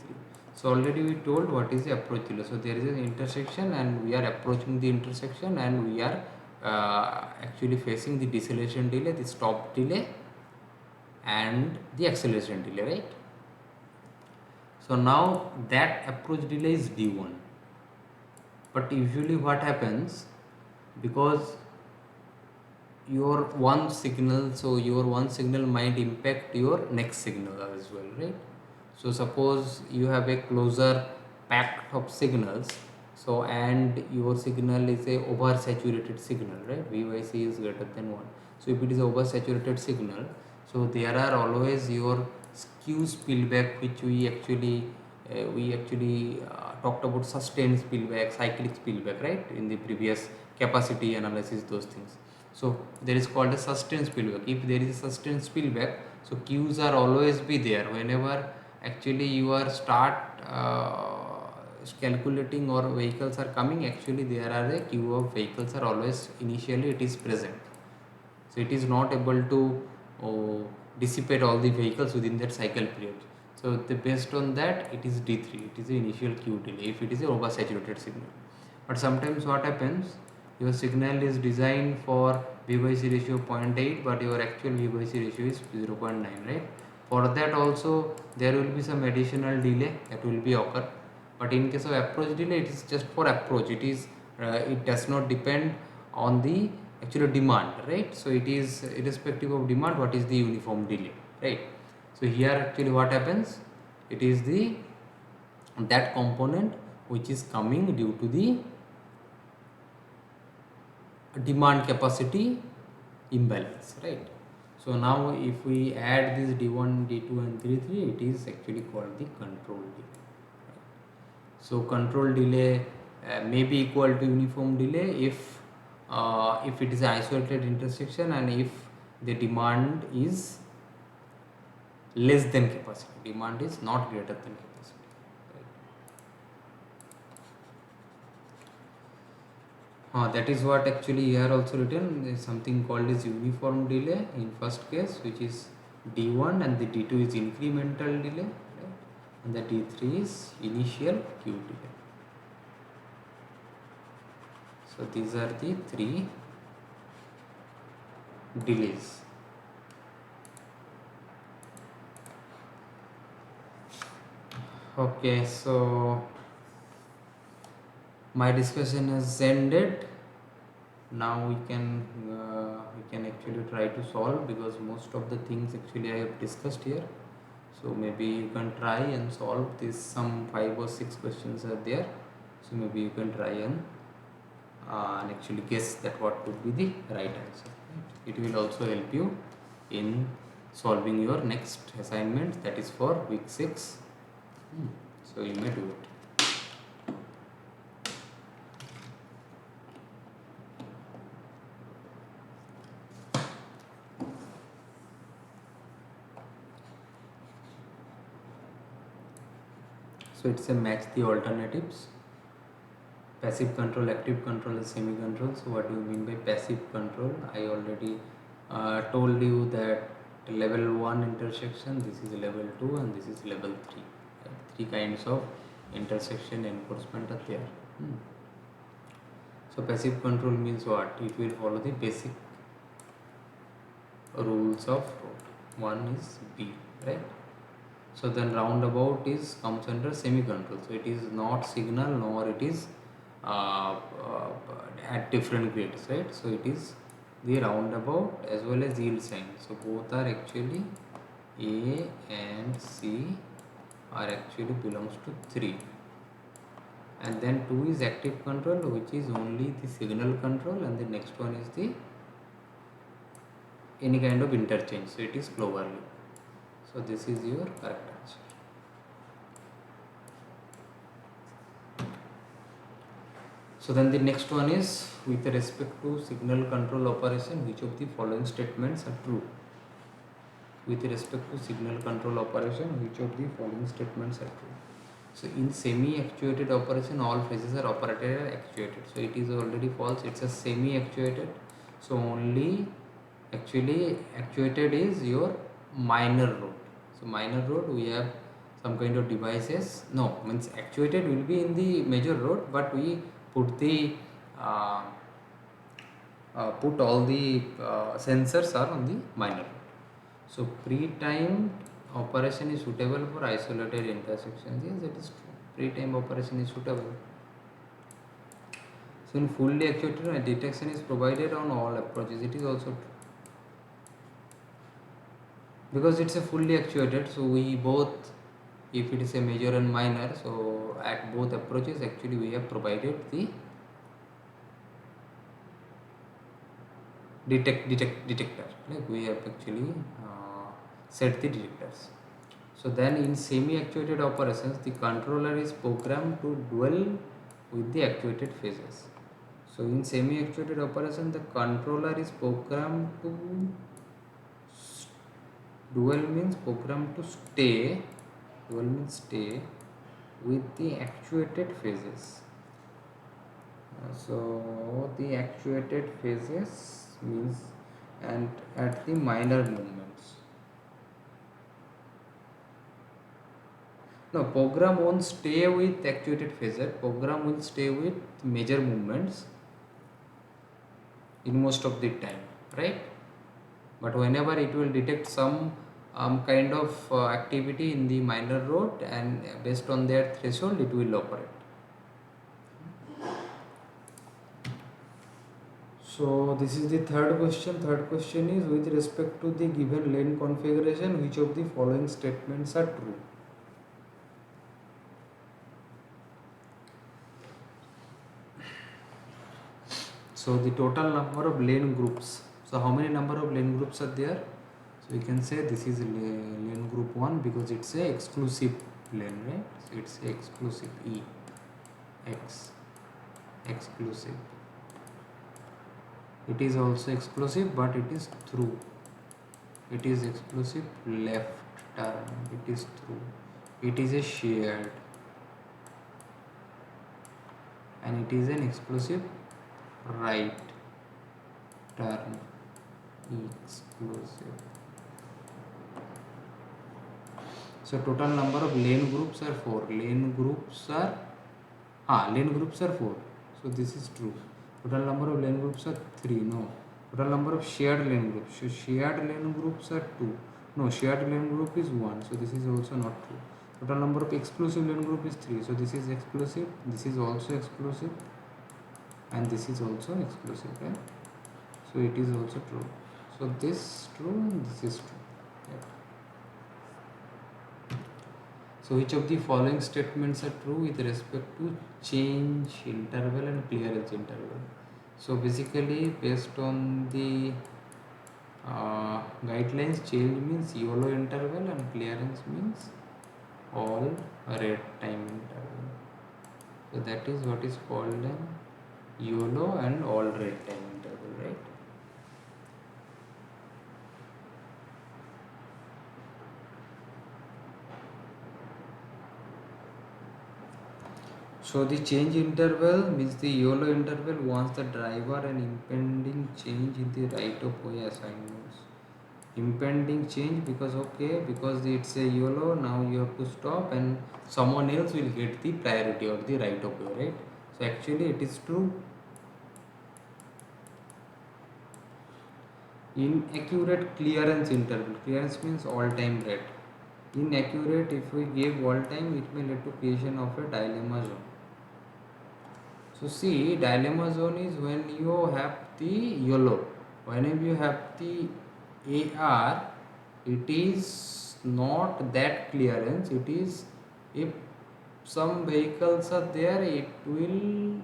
So already we told what is the approach delay. So there is an intersection and we are approaching the intersection and we are actually facing the deceleration delay, the stop delay and the acceleration delay, right? So now that approach delay is d1. But usually what happens, because your one signal, so your one signal might impact your next signal as well, right? So suppose you have a closer pack of signals, so and your signal is a oversaturated signal, right? VYC is greater than 1. So if it is oversaturated signal, so there are always your skew spillback, which we actually talked about sustained spillback, cyclic spillback, right, in the previous capacity analysis, those things. So there is called a sustained spillback. If there is a sustained spillback, so queues are always be there whenever actually you are start calculating or vehicles are coming. Actually there are a queue of vehicles are always initially it is present, so it is not able to dissipate all the vehicles within that cycle period. So based on that, it is D3, it is the initial queue delay if it is a oversaturated signal. But sometimes what happens, your signal is designed for V by C ratio 0.8, but your actual V by C ratio is 0.9, right? For that also there will be some additional delay that will be occur. But in case of approach delay, it is just for approach, it does not depend on the actual demand, right? So it is irrespective of demand what is the uniform delay, right? So here actually what happens, it is the that component which is coming due to the demand capacity imbalance, right? So now if we add this D1, D2 and D3, it is actually called the control delay, right? So control delay may be equal to uniform delay if it is an isolated intersection and if the demand is less than capacity, demand is not greater than capacity, right? That is what actually here also written is something called as uniform delay in first case, which is D1, and the D2 is incremental delay, right? And the D3 is initial Q delay. So these are the three delays. Okay, so my discussion has ended. Now we can actually try to solve, because most of the things actually I have discussed here. So maybe you can try and solve this. Some 5 or 6 questions are there, so maybe you can try and actually guess that what would be the right answer, right? It will also help you in solving your next assignment, that is for week 6. So you may do it. So it's a match the alternatives. Passive control, active control, and semi control. So what do you mean by passive control? I already told you that level 1 intersection, this is level 2 and this is level 3. Right? 3 kinds of intersection enforcement are there. So passive control means what? It will follow the basic rules of road. One is B, right? So then roundabout comes under semi control. So it is not signal nor it is at different grades, right? So it is the roundabout as well as yield sign. So both are actually A and C are actually belongs to 3. And then 2 is active control, which is only the signal control, and the next one is the any kind of interchange. So it is clover loop. So this is your correct answer. So then the next one is, with respect to signal control operation, which of the following statements are true? With respect to signal control operation, which of the following statements are true? So in semi-actuated operation, all phases are operated and actuated. So it is already false. It's a semi-actuated. So only actually actuated is your minor road. So minor road we have some kind of devices. No, means actuated will be in the major road, but we put the put all the sensors are on the minor road. So pre-timed operation is suitable for isolated intersections. Yes, it is true. Pre-time operation is suitable. So in fully actuated, detection is provided on all approaches. It is also true. Because it's a fully actuated, so we both, if it is a major and minor, so at both approaches actually we have provided the detector, like we have actually set the detectors. So then in semi-actuated operations, the controller is programmed to dwell with the actuated phases. So in semi-actuated operation, the controller is programmed to dwell means programmed to stay, dwell means stay with the actuated phases. So the actuated phases means and at the minor movements. No, program won't stay with actuated phasor. Program will stay with major movements in most of the time, right? But whenever it will detect some kind of activity in the minor road, and based on their threshold, it will operate. So this is the third question. Third question is, with respect to the given lane configuration, which of the following statements are true? So the total number of lane groups. So how many number of lane groups are there? So we can say this is lane group 1 because it's a exclusive lane, right? So it's a exclusive E, X, exclusive. It is also exclusive, but it is through. It is exclusive left turn. It is through. It is a shared, and it is an exclusive right turn. Exclusive. So total number of lane groups are 4. Lane groups are 4. So this is true. Total number of lane groups are 3. No. Total number of shared lane groups. So shared lane groups are 2. No, shared lane group is 1. So this is also not true. Total number of exclusive lane group is 3. So this is exclusive. This is also exclusive. And this is also exclusive. Right? So it is also true. So this is true and this is true. Yeah. So which of the following statements are true with respect to change interval and clearance interval? So basically based on the guidelines, change means YOLO interval and clearance means all red time interval. So that is what is called an YOLO and all red time interval, right? So the change interval means the YOLO interval once the driver and impending change in the right of way assignments. Impending change because it's a YOLO, now you have to stop and someone else will get the priority or the right of way, right? So actually it is true. Inaccurate clearance interval. Clearance means all time rate. Inaccurate, if we give all time, it may lead to creation of a dilemma zone. So see, dilemma zone is when you have the YOLO. Whenever you have the AR, it is not that clearance. It is, if some vehicles are there, it will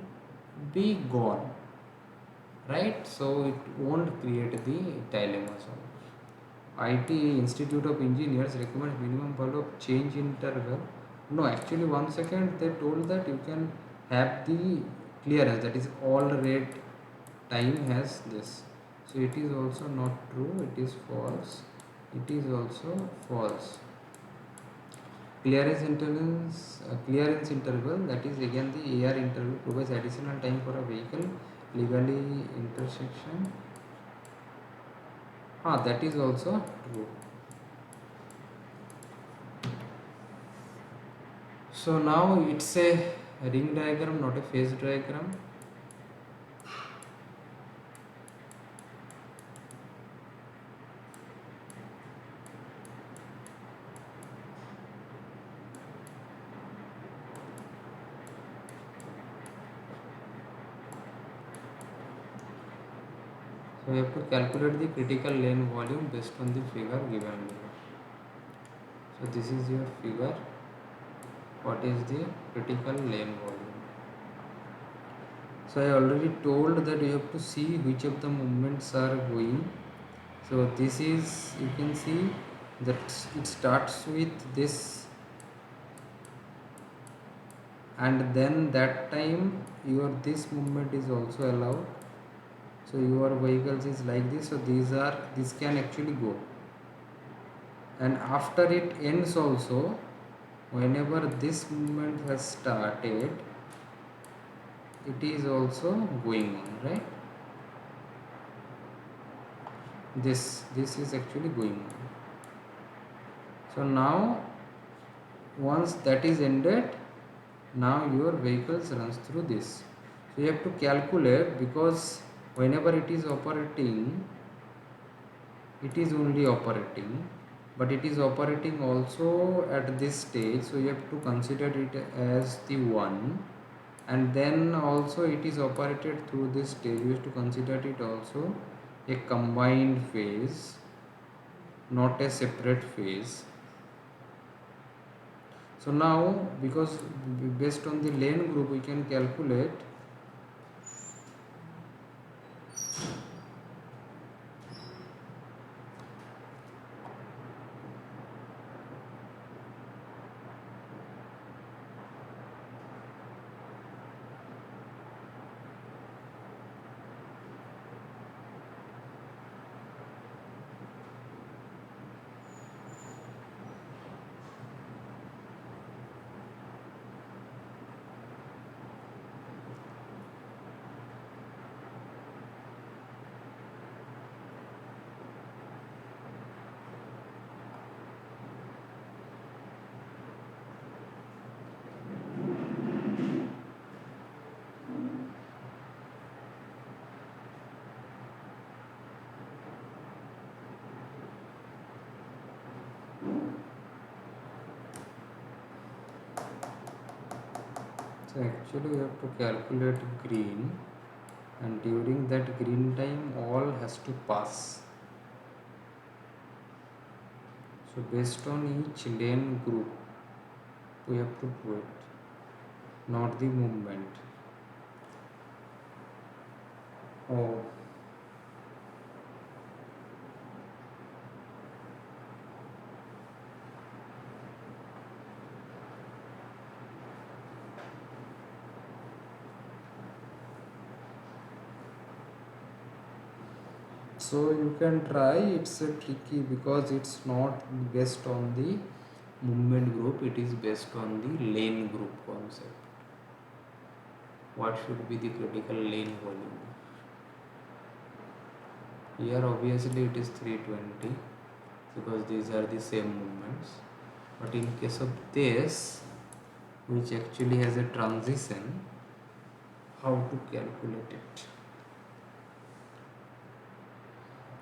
be gone, right? So it won't create the dilemma zone. IT Institute of Engineers recommends minimum value of change interval. No, actually 1 second they told that you can have the clearance, that is all red time has this. So it is also not true, it is false. It is also false. Clearance interval, that is again the AR interval, provides additional time for a vehicle legally intersection. That is also true. So now it's a ring diagram, not a phase diagram. So we have to calculate the critical lane volume based on the figure given below. So this is your figure. What is the critical lane volume? So I already told that you have to see which of the movements are going. So this is, you can see that it starts with this, and then that time your this movement is also allowed. So your vehicles is like this, so this can actually go, and after it ends also, whenever this movement has started, it is also going on, right? This is actually going on. So now once that is ended, now your vehicles runs through this. So you have to calculate, because whenever it is operating, it is only operating, but it is operating also at this stage, so you have to consider it as the one, and then also it is operated through this stage, you have to consider it also a combined phase, not a separate phase. So now, because based on the lane group we can calculate so actually we have to calculate green, and during that green time all has to pass. So based on each lane group we have to do it, not the movement. Oh, so you can try, it's a tricky because it's not based on the movement group, it is based on the lane group concept. What should be the critical lane volume? Here obviously it is 320 because these are the same movements, but in case of this, which actually has a transition, how to calculate it?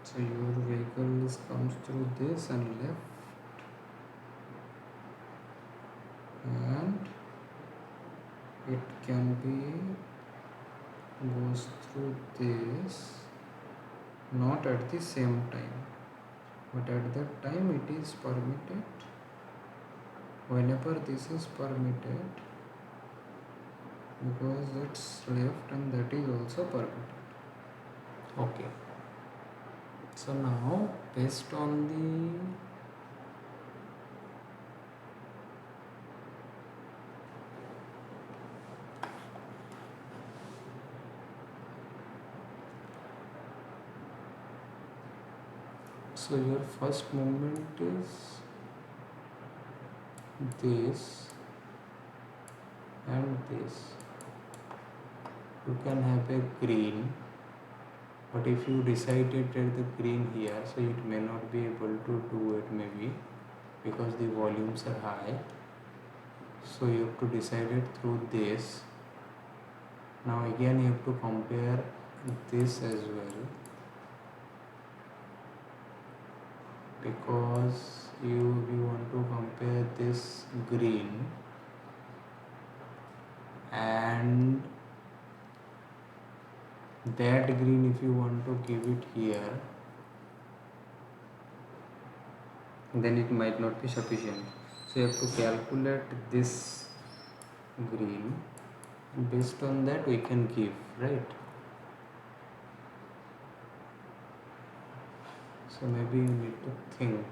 So your vehicle comes through this and left, and it can be goes through this, not at the same time, but at that time it is permitted. Whenever this is permitted, because it's left and that is also permitted. Okay. So now based on the so your first movement is this and this. You can have a green, but if you decided at the green here, so it may not be able to do it, maybe because the volumes are high. So you have to decide it through this. Now again you have to compare this as well, because you want to compare this green and that green, if you want to give it here, then it might not be sufficient. So you have to calculate this green, and based on that we can give, right? So maybe you need to think.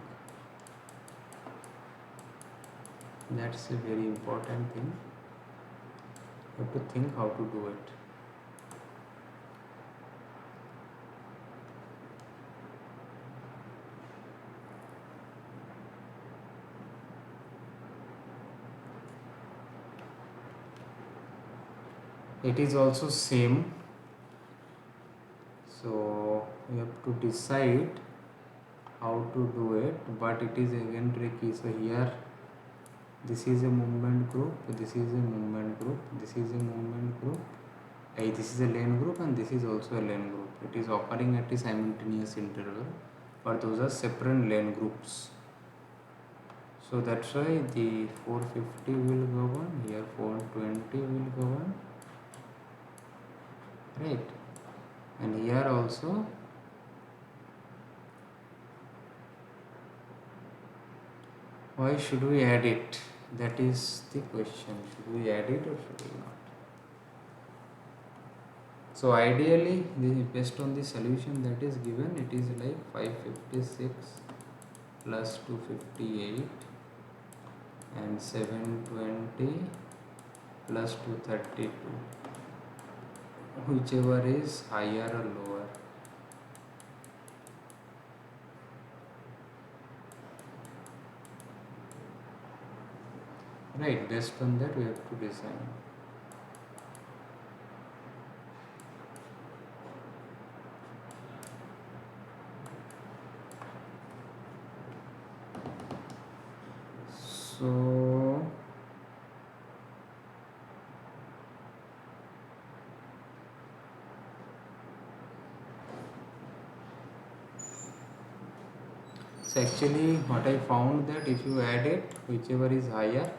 That's a very important thing. You have to think how to do it. It is also same, so you have to decide how to do it, but it is again tricky. So here this is a movement group, this is a movement group, this is a movement group, this is a lane group, and this is also a lane group. It is occurring at a simultaneous interval, but those are separate lane groups. So that's why the 450 will go on, here 420 will go on, right? And here also why should we add it? That is the question. Should we add it or should we not? So ideally, based on the solution that is given, it is like 556 plus 258 and 720 plus 232, whichever is higher or lower. Right, based on that we have to decide. So actually what I found that if you add it, whichever is higher,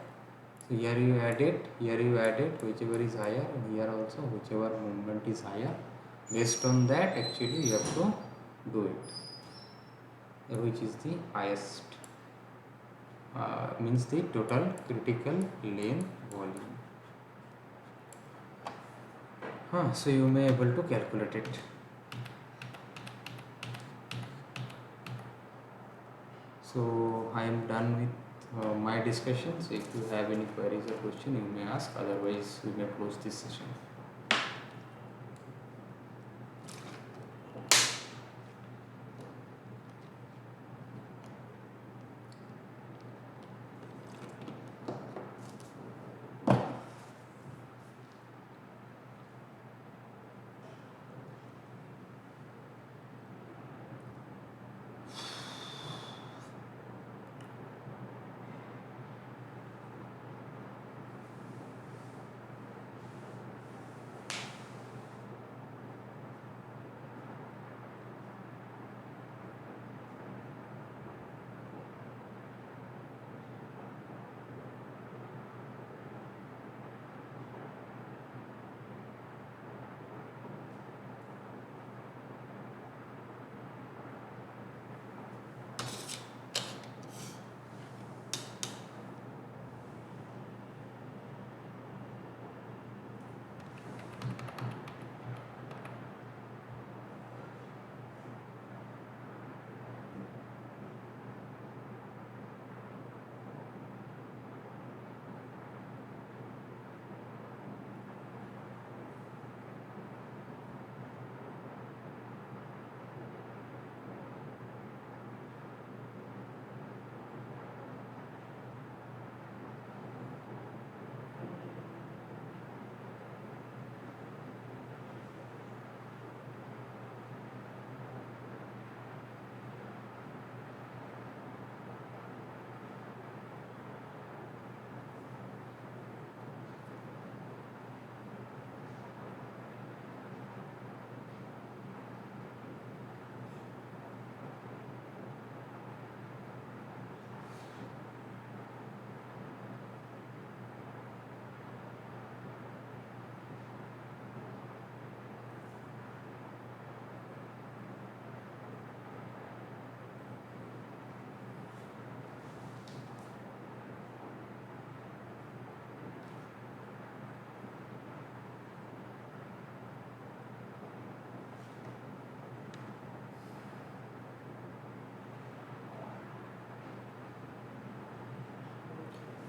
so here you add it, here you add it, whichever is higher, and here also whichever movement is higher. Based on that actually you have to do it, which is the highest, means the total critical lane volume. So you may able to calculate it. So I am done with my discussions. If you have any queries or question, you may ask. Otherwise, we may close this session.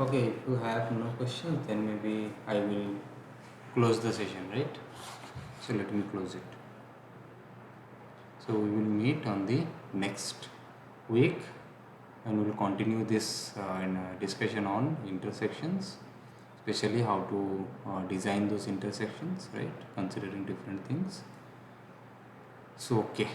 Okay, if you have no questions, then maybe I will close the session, right? So let me close it. So we will meet on the next week and we will continue this discussion on intersections, especially how to design those intersections, right? Considering different things. So, okay.